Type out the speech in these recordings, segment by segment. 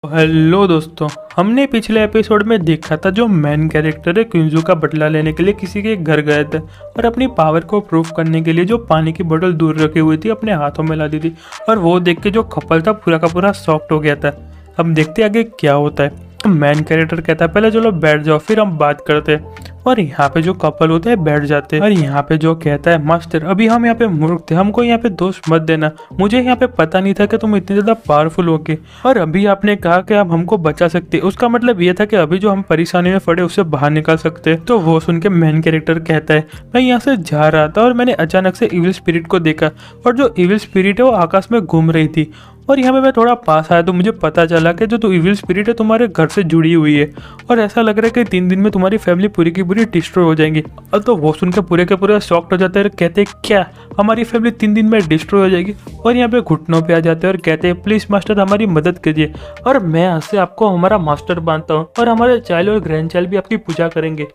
Hello दोस्तों, हमने पिछले एपिसोड में देखा था जो मेन कैरेक्टर है क्विंजू का बदला लेने के लिए किसी के घर गए थे और अपनी पावर को प्रूफ करने के लिए जो पानी की बोतल दूर रखी हुई थी अपने हाथों में ला दी थी और वो देख के जो कपल था पूरा का पूरा शॉक्ड हो गया था। अब देखते आगे क्या होता है। मेन कैरेक्टर कहता है पहले चलो बैठ जाओ फिर हम बात करते हैं और यहाँ पे जो कपल होते हैं बैठ जाते हैं और यहाँ पे जो कहता है मास्टर अभी हम यहाँ पे मूर्ख थे, हमको यहाँ पे दोष मत देना, मुझे यहाँ पे पता नहीं था कि तुम इतने ज्यादा पावरफुल होगे और अभी आपने कहा कि आप हमको बचा सकते, उसका मतलब ये था कि अभी जो हम परेशानी में पड़े उससे बाहर निकाल सकते। तो वो सुन के मेन कैरेक्टर कहता है मैं यहाँ से जा रहा था और मैंने अचानक से इविल स्पिरिट को देखा और जो इविल स्पिरिट है वो आकाश में घूम रही थी और यहाँ पे मैं थोड़ा पास आया तो मुझे पता चला कि जो इविल स्पिरिट है तुम्हारे घर से जुड़ी हुई है और ऐसा लग रहा है कि 3 दिन में तुम्हारी फैमिली पूरी की पूरी डिस्ट्रॉय हो जाएंगी। और तो वो सुन के पूरे शॉक्ड हो जाते हैं और कहते हैं क्या हमारी फैमिली 3 दिन में डिस्ट्रॉय हो जाएगी। और यहाँ पे घुटनों पे आ जाते हैं और कहते हैं प्लीज मास्टर हमारी मदद कीजिए और मैं आज से आपको हमारा मास्टर मानता हूँ और हमारे चाइल्ड और ग्रैंड चाइल्ड भी आपकी पूजा करेंगे।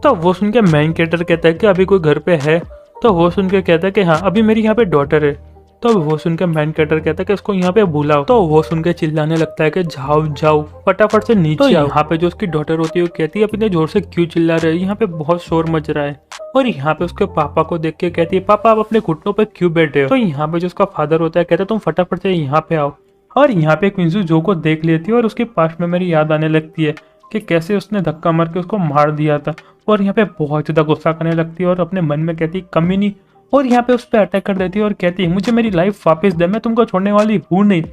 तो वो सुन के मेन कैरेक्टर कहता है कि अभी कोई घर पे है। तो वो सुन के कहता है कि हाँ अभी मेरी यहाँ पे डॉटर है। तो वो सुन के मैन कैरेक्टर कहता है कि इसको यहाँ पे बुलाओ। तो वो सुन के चिल्लाने लगता है कि जाओ जाओ फटाफट से नीचे आओ। यहाँ पे जो उसकी डॉटर होती है वो कहती है इतने जोर से क्यों चिल्ला रहे हैं, यहाँ पे बहुत शोर मच रहा है। और यहाँ पे उसके पापा को देख के कहती है पापा आप अपने घुटनों पे क्यों बैठे हो। तो यहाँ पे जो उसका फादर होता है कहता है तुम फटाफट से यहाँ पे आओ। और यहाँ पे क्विंजू जो को देख लेती है और उसके पास में मेरी याद आने लगती है कि कैसे उसने धक्का मार के उसको मार दिया था। और यहाँ पे बहुत ज्यादा गुस्सा करने लगती है और अपने मन में कहती है कमी नहीं और यहाँ पे उस पर अटैक कर देती है और कहती है मुझे मेरी लाइफ वापस दे, मैं तुमको छोड़ने वाली हूँ नहीं।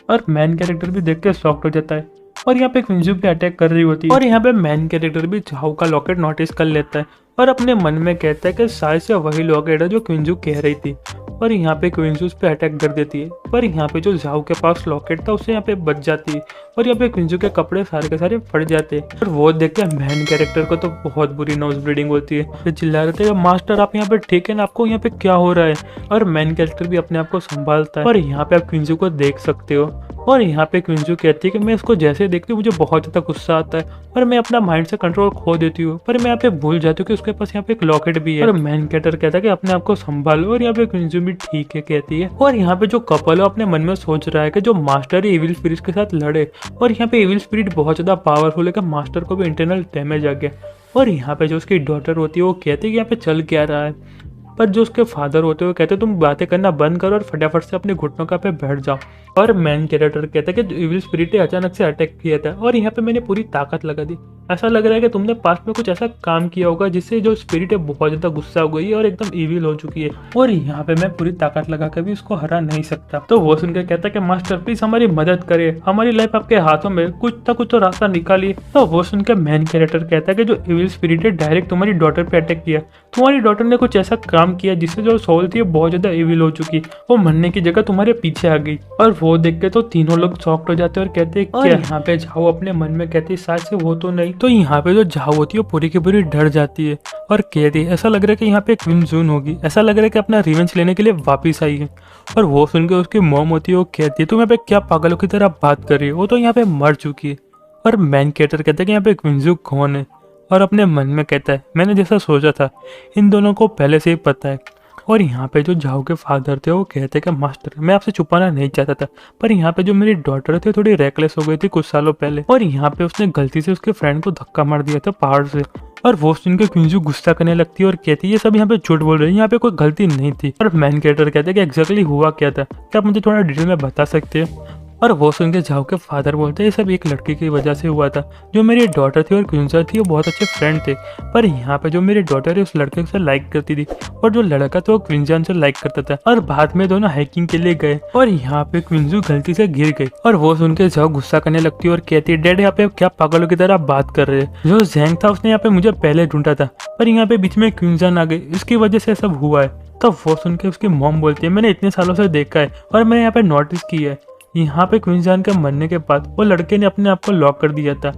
और मैन कैरेक्टर भी देख के शॉक्ड हो जाता है और यहाँ पे क्विंजू पे अटैक कर रही होती है। और यहाँ पे मैन कैरेक्टर भी झाओ का लॉकेट नोटिस कर लेता है और अपने मन में कहता है कि शायद से वही लॉकेट है जो क्विंजू कह रही थी। और यहाँ पे क्विंजू उस पर अटैक कर देती है पर यहाँ पे जो झाओ के पास लॉकेट था उससे यहाँ पे बच जाती है और यहाँ पे क्विंजू के कपड़े सारे के सारे फट जाते हैं। और वो देख के मैन कैरेक्टर को तो बहुत बुरी नोज ब्लीडिंग होती है। फिर चिल्ला रहे थे मास्टर आप यहाँ पे ठीक है ना, आपको यहाँ पे क्या हो रहा है। और मैन कैरेक्टर भी अपने आप को संभालता है और यहाँ पे आप क्विंजू को देख सकते हो। और यहाँ पे क्विंजू कहती है कि मैं इसको जैसे देखती हूँ मुझे बहुत ज़्यादा गुस्सा आता है और मैं अपना माइंड से कंट्रोल खो देती हूँ पर मैं यहाँ पे भूल जाती हूँ कि उसके पास यहाँ पे एक लॉकेट भी है। और मैन कैरेक्टर कहता है कि अपने आप को संभालो और यहाँ पे क्विंजू भी ठीक है कहती है। और यहाँ पे जो कपल है अपने मन में सोच रहा है कि जो मास्टर है इविल स्पिरिट के साथ लड़े और यहाँ पे इविल स्पिरिट बहुत ज़्यादा पावरफुल है कि मास्टर को भी इंटरनल डैमेज आ गया। और यहाँ पे जो उसकी डॉटर होती है वो कहती है कि यहाँ पे चल क्या रहा है पर जो उसके फादर होते हैं वो कहते तुम बातें करना बंद करो और फटाफट से अपने घुटनों का पे बैठ जाओ। और मैन कैरेक्टर कहता है कि इविल स्पिरिट ने अचानक से अटैक किया था और यहाँ पे मैंने पूरी ताकत लगा दी, ऐसा लग रहा है कि तुमने पास्ट में कुछ ऐसा काम किया होगा जिससे जो स्पिरिट है बहुत ज्यादा गुस्सा हो गई है और एकदम इविल हो चुकी है और यहाँ पे मैं पूरी ताकत लगा कर भी उसको हरा नहीं सकता। तो वो सुनकर कहता है कि मास्टर प्लीज हमारी मदद करे, हमारी लाइफ आपके हाथों में, कुछ ना कुछ तो रास्ता निकालिए। तो वो सुनकर मैन कैरेक्टर कहता है कि जो इविल स्पिरिट है डायरेक्ट तुम्हारी डॉटर पे अटैक किया, तुम्हारी डॉटर ने कुछ ऐसा काम किया जिससे जो सोल थी बहुत ज्यादा इविल हो चुकी, वो मरने की जगह तुम्हारे पीछे आ गई। और वो देख के तो तीनों लोग शॉक्ड हो जाते हैं और कहते हैं क्या। यहाँ पे झाओ अपने मन में कहती है शायद से वो तो नहीं। तो यहाँ पे जो झाओ होती है वो पूरी की पूरी डर जाती है और कहती है ऐसा लग रहा है कि यहाँ पे क्विंजून होगी, ऐसा लग रहा है कि अपना रिवेंज लेने के लिए वापिस आई है। और वो सुन के उसकी मॉम होती है वो कहती है तुम यहाँ पे क्या पागलों की तरह बात कर रही है, वो तो यहाँ पे मर चुकी है। और मैन कैरेक्टर कहता है कि यहाँ पे क्विंजू कौन है और अपने मन में कहता है मैंने जैसा सोचा था इन दोनों को पहले से ही पता है। और यहाँ पे जो झाओ के फादर थे वो कहते कि मास्टर मैं आपसे छुपाना नहीं चाहता था पर यहाँ पे जो मेरी डॉटर थी थोड़ी रेकलेस हो गई थी कुछ सालों पहले और यहाँ पे उसने गलती से उसके फ्रेंड को धक्का मार दिया था पहाड़ से। और वो सुन के क्विंजू गुस्सा करने लगती है और कहती है ये सब यहाँ पे झूठ बोल रहे हैं, यहाँ पे कोई गलती नहीं थी। और मैन कैरेक्टर कहते हैं कि एग्जैक्टली हुआ क्या था, क्या आप मुझे थोड़ा डिटेल में बता सकते हैं। और वो सुन के झाओ के फादर बोलते हैं ये सब एक लड़की की वजह से हुआ था, जो मेरी डॉटर थी और क्विंजर थी वो बहुत अच्छे फ्रेंड थे पर यहाँ पे जो मेरी डॉटर है उस लड़के से लाइक करती थी और जो लड़का था वो क्विंजन से लाइक करता था और बाद में दोनों हाइकिंग के लिए गए और यहाँ पे क्विंजू गलती से गिर गई। और वो सुन के झाओ गुस्सा करने लगती है और कहती है डैड यहाँ पे क्या पागलों की तरह बात कर रहे हैं, जो जैंग था उसने यहाँ पे मुझे पहले ढूंढा था पर यहाँ पे बीच में क्विंजन आ गई, इसकी वजह से सब हुआ है। तो वो सुन के उसकी मॉम बोलती है मैंने इतने सालों से देखा है और मैंने यहाँ पे नोटिस किया है यहाँ पे क्विंजन के मरने के बाद वो लड़के ने अपने आप को लॉक कर दिया था।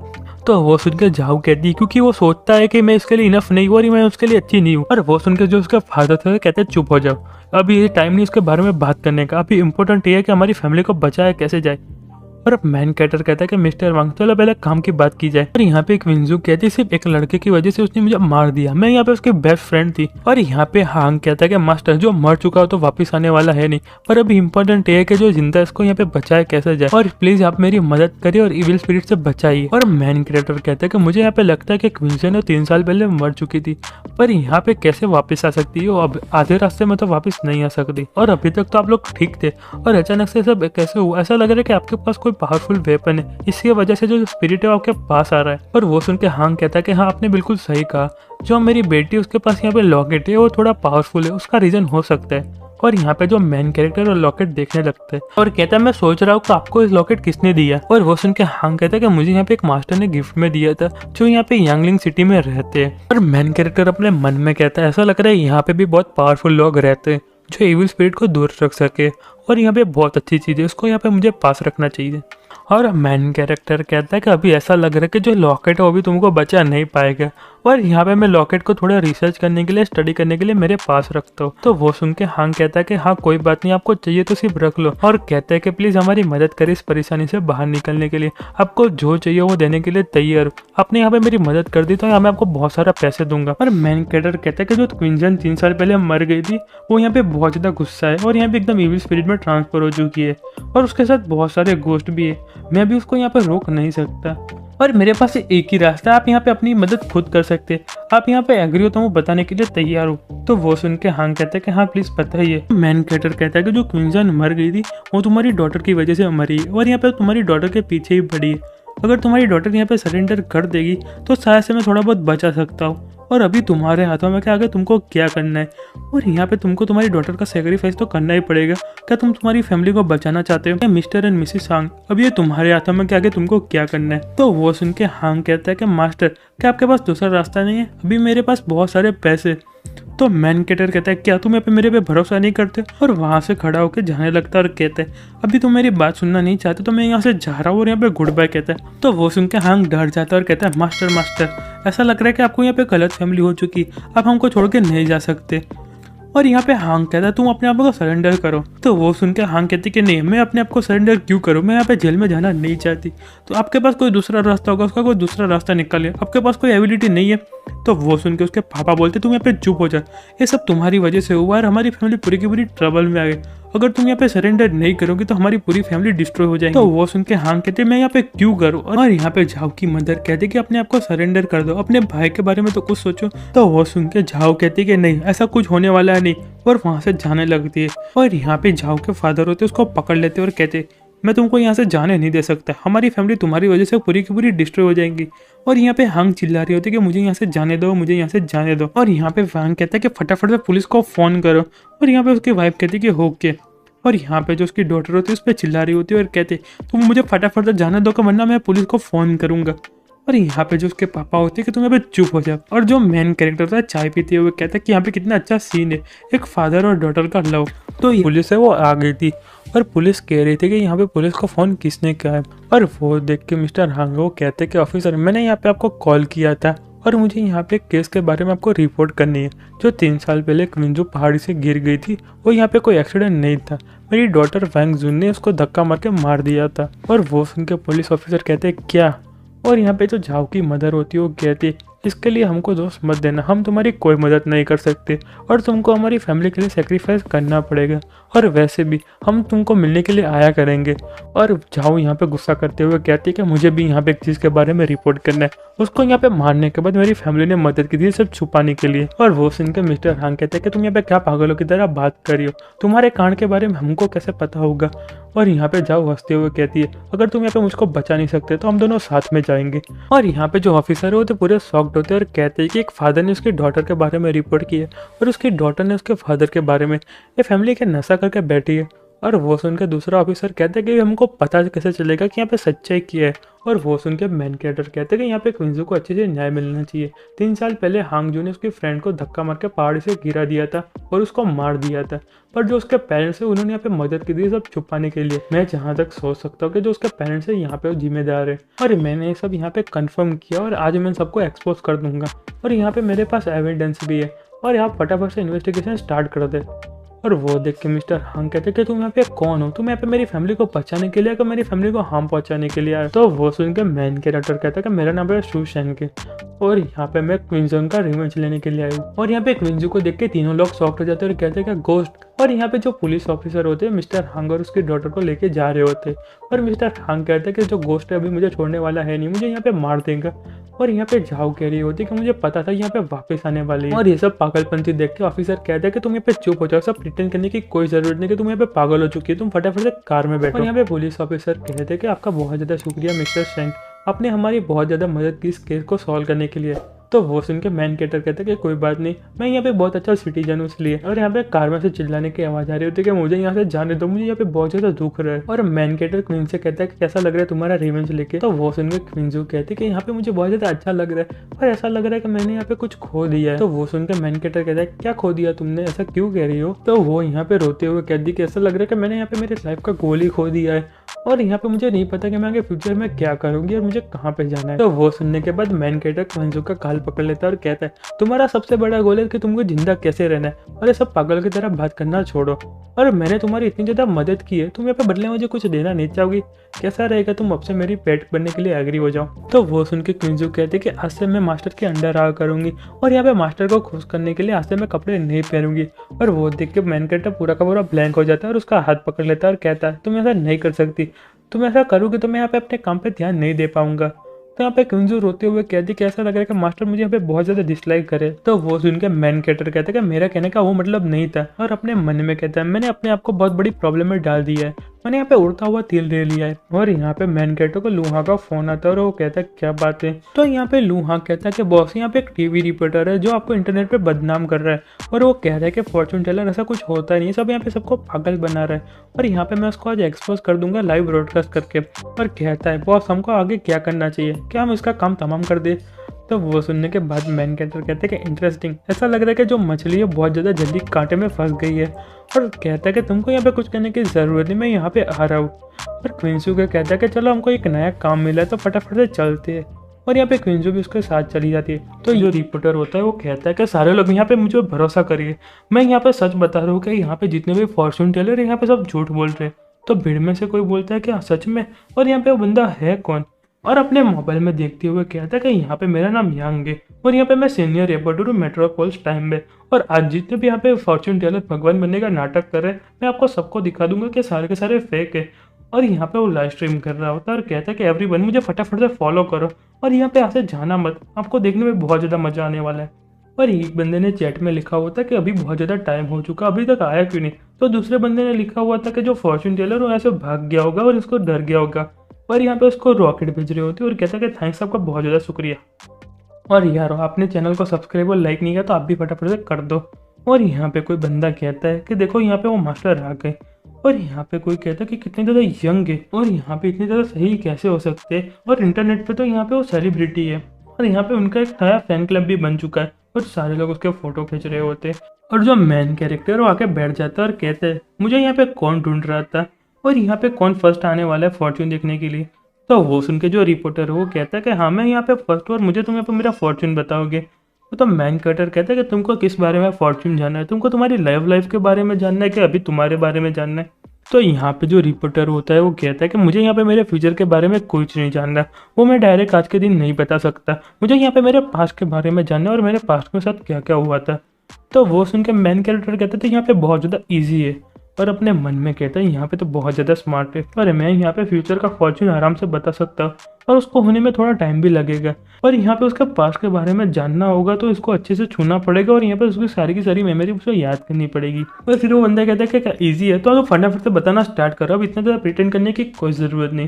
तो वो सुनकर झाओ कहती है क्योंकि वो सोचता है कि मैं इसके लिए इनफ नहीं हूँ और मैं उसके लिए अच्छी नहीं हूँ। और वो सुनकर जो उसका फादर था कहते हैं चुप हो जाओ, अभी ये टाइम नहीं उसके बारे में बात करने का, अभी इम्पोर्टेंट ये है कि हमारी फैमिली को बचाया कैसे जाए। और अब मैन कैरेक्टर कहता है कि मिस्टर वांग चलो पहले काम की बात की जाए। और यहाँ पे क्विंजू कहती है सिर्फ एक लड़के की वजह से उसने मुझे मार दिया, मैं यहाँ पे उसकी बेस्ट फ्रेंड थी। और यहाँ पे हांग कहता है कि मास्टर जो मर चुका हो तो वापस आने वाला है नहीं, पर अभी इंपॉर्टेंट है कि जो जिंदा है इसको यहाँ पे बचाया कैसे जाए, और प्लीज आप मेरी मदद करिए और इविल स्पिरिट से बचाइए। और मैन कैरेक्टर कहता है कि मुझे यहाँ पे लगता है कि क्विंजू ने 3 साल पहले मर चुकी थी, पर यहाँ पे कैसे वापस आ सकती है, अब आधे रास्ते में तो वापस नहीं आ सकती, और अभी तक तो आप लोग ठीक थे और अचानक से सब कैसे हुआ। ऐसा लग रहा है कि आपके पास कोई पावरफुल वेपन है, इसकी वजह से जो स्पिरिट है वो आपके पास आ रहा है। और वो सुन के हांग कहता है कि हाँ आपने बिल्कुल सही कहा, जो मेरी बेटी उसके पास यहाँ पे लॉकेट है वो थोड़ा पावरफुल है, उसका रीजन हो सकता है। और यहाँ पे जो मेन कैरेक्टर और लॉकेट देखने लगते हैं और कहता है मैं सोच रहा हूँ कि आपको इस लॉकेट किसने दिया। और वो सुन के हांग कहता है कि मुझे यहाँ पे एक मास्टर ने गिफ्ट में दिया था जो यहाँ पे यांगलिंग सिटी में रहते हैं। और मेन कैरेक्टर अपने मन में कहता है ऐसा लग रहा है यहाँ पे भी बहुत पावरफुल लोग रहते हैं जो इविल स्पिरिट को दूर रख सके, और यहाँ पे बहुत अच्छी चीज़ है, उसको यहाँ पे मुझे पास रखना चाहिए। और मेन कैरेक्टर कहता है कि अभी ऐसा लग रहा है कि जो लॉकेट है वो भी तुमको बचा नहीं पाएगा, और यहाँ पे मैं लॉकेट को थोड़ा रिसर्च करने के लिए स्टडी करने के लिए मेरे पास रखता हूँ। तो वो सुन के हांग कहता है कि हाँ कोई बात नहीं, आपको चाहिए तो सिर्फ रख लो, और कहता है कि प्लीज हमारी मदद करें इस परेशानी से बाहर निकलने के लिए, आपको जो चाहिए वो देने के लिए तैयार हूँ, आपने यहाँ पे मेरी मदद कर दी तो यहाँ मैं आपको बहुत सारा पैसे दूंगा। और मेन कैरेक्टर कहता है कि जो क्विंजन 3 साल पहले मर गई थी वो यहाँ पे बहुत ज्यादा गुस्सा है और यहाँ पे एकदम इविल स्पिरिट में ट्रांसफर हो चुकी है, और उसके साथ बहुत सारे गोस्ट भी है, मैं भी उसको यहाँ पे रोक नहीं सकता, और मेरे पास एक ही रास्ता है, आप यहाँ पे अपनी मदद खुद कर सकते हैं, आप यहाँ पे एग्री हो तो मैं बताने के लिए तैयार हूँ। तो वो सुन के हांग कहता है कि हाँ प्लीज बताइए। मैन कैरेक्टर कहता है कि जो क्विंजन मर गई थी वो तुम्हारी डॉटर की वजह से मरी है, और यहाँ पे तुम्हारी डॉटर के पीछे ही पड़ी है, अगर तुम्हारी डॉटर यहाँ पे सरेंडर कर देगी तो शायद से मैं थोड़ा बहुत बचा सकता हूँ, और अभी तुम्हारे हाथों में क्या आगे तुमको क्या करना है, और यहाँ पे तुमको तुम्हारी डॉटर का सेक्रीफाइस तो करना ही पड़ेगा। क्या तुम तुम्हारी फैमिली को बचाना चाहते हो मिस्टर एंड मिसिस हांग, अब ये तुम्हारे हाथों में क्या आगे तुमको क्या करना है। तो वो सुन के हांग कहता है कि मास्टर क्या आपके पास दूसरा रास्ता नहीं है, अभी मेरे पास बहुत सारे पैसे। तो मैन कैरेक्टर कहता है क्या तुम यहाँ पे मेरे पे भरोसा नहीं करते, और वहां से खड़ा होकर जाने लगता है और कहता है अभी तुम मेरी बात सुनना नहीं चाहते तो मैं यहाँ से जा रहा हूँ, और यहाँ पे गुड बाय कहता है। तो वो सुन के हांग डर जाता है और कहता है मास्टर मास्टर ऐसा लग रहा है कि आपको यहाँ पे गलत फैमिली हो चुकी, आप हमको छोड़ के नहीं जा सकते। और यहाँ पे हांग कहता है तुम अपने आप को सरेंडर करो। तो वो सुन के हांग कहती कि नहीं मैं अपने आप को सरेंडर क्यों करूँ, मैं यहाँ पे जेल में जाना नहीं चाहती। तो आपके पास कोई दूसरा रास्ता होगा, उसका कोई दूसरा रास्ता निकालिए, आपके पास कोई एबिलिटी नहीं है। तो वो सुन के उसके पापा बोलते तुम यहाँ पे चुप हो जा, ये सब तुम्हारी वजह से हुआ और हमारी फैमिली पूरी की पूरी ट्रबल में आ गई, अगर तुम यहाँ पे सरेंडर नहीं करोगे तो हमारी पूरी फैमिली डिस्ट्रॉय हो जाएगी। तो वो सुन के हांग कहते मैं यहाँ पे क्यों करूँ, और यहाँ पे झाओ की मदर कहते कि अपने आप को सरेंडर कर दो, अपने भाई के बारे में तो कुछ सोचो। तो वो सुन के झाओ कहती कि नहीं ऐसा कुछ होने वाला है नहीं, और वहां से जाने लगती है। और यहाँ पे झाओ के फादर होते उसको पकड़ लेते और कहते मैं तुमको यहाँ से जाने नहीं दे सकता, हमारी फैमिली तुम्हारी वजह से पूरी की पूरी डिस्ट्रॉय हो जाएंगी। और यहाँ पे हांग चिल्ला रही होती है कि मुझे यहाँ से जाने दो, मुझे यहाँ से जाने दो। और यहाँ पे वांग कहता है कि फटाफट से पुलिस को फोन करो, और यहाँ पे उसकी वाइफ कहती है कि होके। और यहाँ पे जो उसकी डॉटर होती है उस पर चिल्ला रही होती है और कहते तुम मुझे फटाफट से जाने दो वरना मैं पुलिस को फोन करूंगा। और यहाँ पे जो उसके पापा होते हैं कि तुम यहाँ पे चुप हो जाओ। और जो मेन कैरेक्टर होता है चाय पीते हुए कहता है कि यहाँ पे कितना अच्छा सीन है, एक फादर और डॉटर का लव। तो पुलिस है वो आ गई थी और पुलिस कह रही थी कि यहाँ पे पुलिस को फोन किसने किया है। और वो देख के मिस्टर हांग वो कहते कि ऑफिसर मैंने यहाँ पे आपको कॉल किया था और मुझे यहाँ पे केस के बारे में आपको रिपोर्ट करनी है। जो 3 साल पहले क्विंजू पहाड़ी से गिर गई थी वो यहाँ पे कोई एक्सीडेंट नहीं था, मेरी डॉटर वैंग जुन ने उसको धक्का मार के मार दिया था। और वो सुन के पुलिस ऑफिसर कहते क्या। और यहाँ पे जो झाओ की मदर होती है वो कहती इसके लिए हमको दोस्त मत देना, हम तुम्हारी कोई मदद नहीं कर सकते और तुमको हमारी फैमिली के लिए सेक्रीफाइस करना पड़ेगा, और वैसे भी हम तुमको मिलने के लिए आया करेंगे। और झाओ यहाँ पे गुस्सा करते हुए कहती है कि मुझे भी यहाँ पे एक चीज़ के बारे में रिपोर्ट करना है। उसको यहाँ पे मारने के बाद मेरी फैमिली ने मदद की थी सब छुपाने के लिए। और वो सुन के मिस्टर हांग कहते हैं कि तुम यहाँ पे क्या पागलों की तरह बात कर रही हो, तुम्हारे कांड के बारे में हमको कैसे पता होगा। और यहाँ पे जाओ हंसते हुए कहती है अगर तुम यहाँ पे मुझको बचा नहीं सकते तो हम दोनों साथ में जाएंगे। और यहाँ पे जो ऑफिसर है वो तो पूरे शॉक्ड होते हैं और कहते हैं कि एक फादर ने उसकी डॉटर के बारे में रिपोर्ट की है और उसकी डॉटर ने उसके फादर के बारे में, ये फैमिली के नशा करके बैठी है। और वो सुन के दूसरा ऑफिसर कहते हैं कि हमको पता कैसे चलेगा कि यहाँ पे सच्चाई क्या है। और वो सुन के मेन कैरेक्टर कहते हैं कि यहाँ पे क्विंजू को अच्छे से न्याय मिलना चाहिए। 3 साल पहले हांग जू ने उसकी फ्रेंड को धक्का मार के पहाड़ी से गिरा दिया था और उसको मार दिया था, पर जो उसके पेरेंट्स है उन्होंने यहाँ पे मदद की थी सब छुपाने के लिए। मैं जहाँ तक सोच सकता हूँ कि जो उसके पेरेंट्स है यहाँ पे जिम्मेदार है, और मैंने ये सब यहाँ पे कंफर्म किया और आज मैं सबको एक्सपोज कर दूंगा। और यहाँ पे मेरे पास एविडेंस भी है और यहाँ फटाफट से इन्वेस्टिगेशन स्टार्ट कर दे। और वो देख के मिस्टर हांग कहते कि तुम यहाँ पे कौन हो, तुम यहाँ पे मेरी फैमिली को बचाने के लिए, मेरी फैमिली को हार्म पहुंचाने के लिए आए। तो वो सुन के मेन कैरेक्टर कहता है कि मेरा नाम है शू शेन के और यहाँ पे मैं क्विंजन का रिवेंज लेने के लिए आई हूँ। और यहाँ पे क्विंजू को देख के तीनों लोग शॉक्ड हो जाते हैं और कहते हैं कि गोस्ट। और यहाँ पे जो पुलिस ऑफिसर होते हैं मिस्टर हांग और उसकी डॉटर को लेके जा रहे होते और मिस्टर हांग कहते हैं कि जो गोस्ट है अभी मुझे छोड़ने वाला है नहीं, मुझे यहाँ पे मार देगा। और यहाँ पे जाओ कह रही होती है कि मुझे पता था यहाँ पे वापस आने वाली है। और ये सब पागलपंती देख के ऑफिसर कहता है कि तुम यहाँ पे चुप हो जाओ, सब प्रिटेंड करने की कोई जरूरत नहीं कि तुम यहाँ पे पागल हो चुकी है, तुम फटाफट से कार में बैठो। और यहाँ पे पुलिस ऑफिसर कहते हैं कि आपका बहुत ज्यादा शुक्रिया मिस्टर शेंग, आपने हमारी बहुत ज्यादा मदद की इस केस को सॉल्व करने के लिए। तो वो सुन के मैन कैरेक्टर कहते हैं कि कोई बात नहीं, मैं यहाँ पे बहुत अच्छा सिटीजन हूँ इसलिए। और यहाँ पे कार में से चिल्लाने की आवाज आ रही होती है कि मुझे यहाँ से जाने दो, मुझे यहाँ पे बहुत ज्यादा दुख रहा है। और मैन कैरेक्टर क्वीन से कहता है कि कैसा लग रहा है तुम्हारा रिवेंज लेके। तो वो सुन के क्वींजू कहती है कि यहाँ पे मुझे बहुत ज्यादा अच्छा लग रहा है, पर ऐसा लग रहा है कि मैंने यहाँ पे कुछ खो दिया है। तो वो सुन के मैन कैरेक्टर कहता है क्या खो दिया तुमने, ऐसा क्यों कह रही हो। तो वो यहाँ पे रोते हुए कहती कि ऐसा लग रहा है कि मैंने यहाँ पे मेरे लाइफ का गोल ही खो दिया है और यहाँ पे मुझे नहीं पता कि मैं आगे फ्यूचर में क्या करूंगी और मुझे कहाँ पे जाना है। तो वो सुनने के बाद मैन कैरेक्टर क्विंजू का गाल पकड़ लेता है और कहता है तुम्हारा सबसे बड़ा गोल है कि तुमको जिंदा कैसे रहना है और ये सब पागल की तरह बात करना छोड़ो। और मैंने तुम्हारी इतनी ज्यादा मदद की है, तुम यहाँ पे बदले में मुझे कुछ देना नहीं चाहोगी, कैसा रहेगा तुम अब से मेरी पेट बनने के लिए एग्री हो जाओ। तो वो सुन के क्विंजू कहते कि आज से मैं मास्टर के अंडर रहा करूंगी और यहाँ पे मास्टर को खुश करने के लिए आज से मैं कपड़े नहीं पहनूंगी। और वो देख के मैन कैरेक्टर पूरा का पूरा ब्लैंक हो जाता है और उसका हाथ पकड़ लेता है और कहता है तुम ऐसा नहीं कर सकती, तुम ऐसा करोगे तो मैं यहाँ पे अपने काम पे ध्यान नहीं दे पाऊंगा। तो यहाँ पे क्विंजू रोते हुए कहती कि ऐसा लग रहा है कि मास्टर मुझे यहाँ पे बहुत ज्यादा डिसलाइक करे। तो वो सुन के मैन कैरेक्टर कहता है कि मेरा कहने का वो मतलब नहीं था और अपने मन में कहता है मैंने अपने आप को बहुत बड़ी प्रॉब्लम में डाल दिया है, मैंने यहाँ पे उड़ता हुआ तिल ले लिया है। और यहाँ पे मैन कैरेक्टर को लूहा का फोन आता है और वो कहता है क्या बात है। तो यहाँ पे लूहा कहता है कि बॉस यहाँ पे एक टीवी रिपोर्टर है जो आपको इंटरनेट पे बदनाम कर रहा है और वो कह रहा है कि फॉर्चून टेलर ऐसा कुछ होता नहीं, सब यहाँ पे सबको पागल बना रहा है और यहाँ पे मैं उसको आज एक्सपोज कर दूंगा लाइव ब्रॉडकास्ट करके। और कहता है बॉस हमको आगे क्या करना चाहिए, क्या हम इसका काम तमाम कर दे। तो वो सुनने के बाद मैन कैरेक्टर कहते हैं कि इंटरेस्टिंग, ऐसा लग रहा है कि जो मछली है बहुत ज़्यादा जल्दी कांटे में फंस गई है। और कहता है कि तुमको यहाँ पे कुछ करने की ज़रूरत नहीं, मैं यहाँ पे आ रहा हूँ। और क्विंजू को कहता है कि चलो हमको एक नया काम मिला है तो फटाफट से चलते हैं। और यहाँ पे क्विंजू भी उसके साथ चली जाती है। तो जो रिपोर्टर होता है वो कहता है कि सारे लोग यहाँ पे मुझे भरोसा करिए, मैं यहाँ पे सच बता रहा हूँ कि यहाँ पे जितने भी फॉर्चून टेलर यहाँ पे सब झूठ बोल रहे हैं। तो भीड़ में से कोई बोलता है कि सच में, और यहाँ पे वो बंदा है कौन। और अपने मोबाइल में देखते हुए कहता है कि यहाँ पे मेरा नाम यांग है और यहाँ पे मैं सीनियर रिपोर्टर हूँ मेट्रोपोलिस टाइम में, और आज जितने भी यहाँ पे फॉर्चून टेलर भगवान बनने का नाटक कर रहे हैं मैं आपको सबको दिखा दूंगा कि सारे के सारे फेक है। और यहाँ पे वो लाइव स्ट्रीम कर रहा होता है और कहता है कि एवरीवन मुझे फटाफट से फॉलो करो और यहाँ पे यहाँ से जाना मत, आपको देखने में बहुत ज़्यादा मजा आने वाला है। और एक बंदे ने चैट में लिखा हुआ था कि अभी बहुत ज़्यादा टाइम हो चुका, अभी तक आया क्यों नहीं। तो दूसरे बंदे ने लिखा हुआ था कि जो फॉर्चून टेलर वो ऐसे भाग गया होगा और इसको डर गया होगा। और यहाँ पे उसको रॉकेट भेज रहे होते और कहता है कि थैंक्स आपका बहुत ज़्यादा शुक्रिया। और यार आपने चैनल को सब्सक्राइब और लाइक नहीं किया तो आप भी फटाफट से कर दो। और यहाँ पे कोई बंदा कहता है कि देखो यहाँ पे वो मास्टर आ गए। और यहाँ पे कोई कहता है कि कितने ज़्यादा यंग है और यहाँ पे इतने ज़्यादा सही कैसे हो सकते हैं, और इंटरनेट पे तो यहाँ पे वो सेलिब्रिटी है और यहाँ पे उनका एक नया फैन क्लब भी बन चुका है और सारे लोग उसके फोटो खींच रहे होते। और जो मैन कैरेक्टर वो आके बैठ जाता है और कहता है मुझे यहाँ पे कौन ढूंढ रहा था और यहाँ पे कौन फर्स्ट आने वाला है फॉर्चून देखने के लिए। तो वो सुन के जो रिपोर्टर है वो कहता है कि हाँ मैं यहाँ पे फर्स्ट और मुझे तुम यहाँ पे मेरा फॉर्चून बताओगे। तो मैन कैरेक्टर कहता है कि तुमको किस बारे में फॉर्चून जानना है, तुमको तुम्हारी लाइफ के बारे में जानना है कि अभी तुम्हारे बारे में जानना है। तो यहाँ पे जो रिपोर्टर होता है वो कहता है कि मुझे यहाँ पे मेरे फ्यूचर के बारे में कुछ नहीं जानना, वो मैं डायरेक्ट आज के दिन नहीं बता सकता, मुझे यहाँ पे मेरे पास्ट के बारे में जानना है और मेरे पास्ट के साथ क्या क्या हुआ था। तो वो सुन के मैन कैरेक्टर कहते थे यहाँ पे बहुत ज़्यादा ईजी है, और अपने मन में कहता है यहाँ पे तो बहुत ज़्यादा स्मार्ट है और मैं यहाँ पे फ्यूचर का फॉर्चून आराम से बता सकता हूँ और उसको होने में थोड़ा टाइम भी लगेगा, और यहाँ पे उसके पास्ट के बारे में जानना होगा तो इसको अच्छे से छूना पड़ेगा और यहाँ पे उसकी सारी की सारी मेमोरी उसको याद करनी पड़ेगी। और फिर वो बंदा कहता है कि क्या ईजी है, तो आप फटाफट से बताना स्टार्ट करो, अब इतना ज़्यादा प्रिटेंड करने की कोई ज़रूरत नहीं।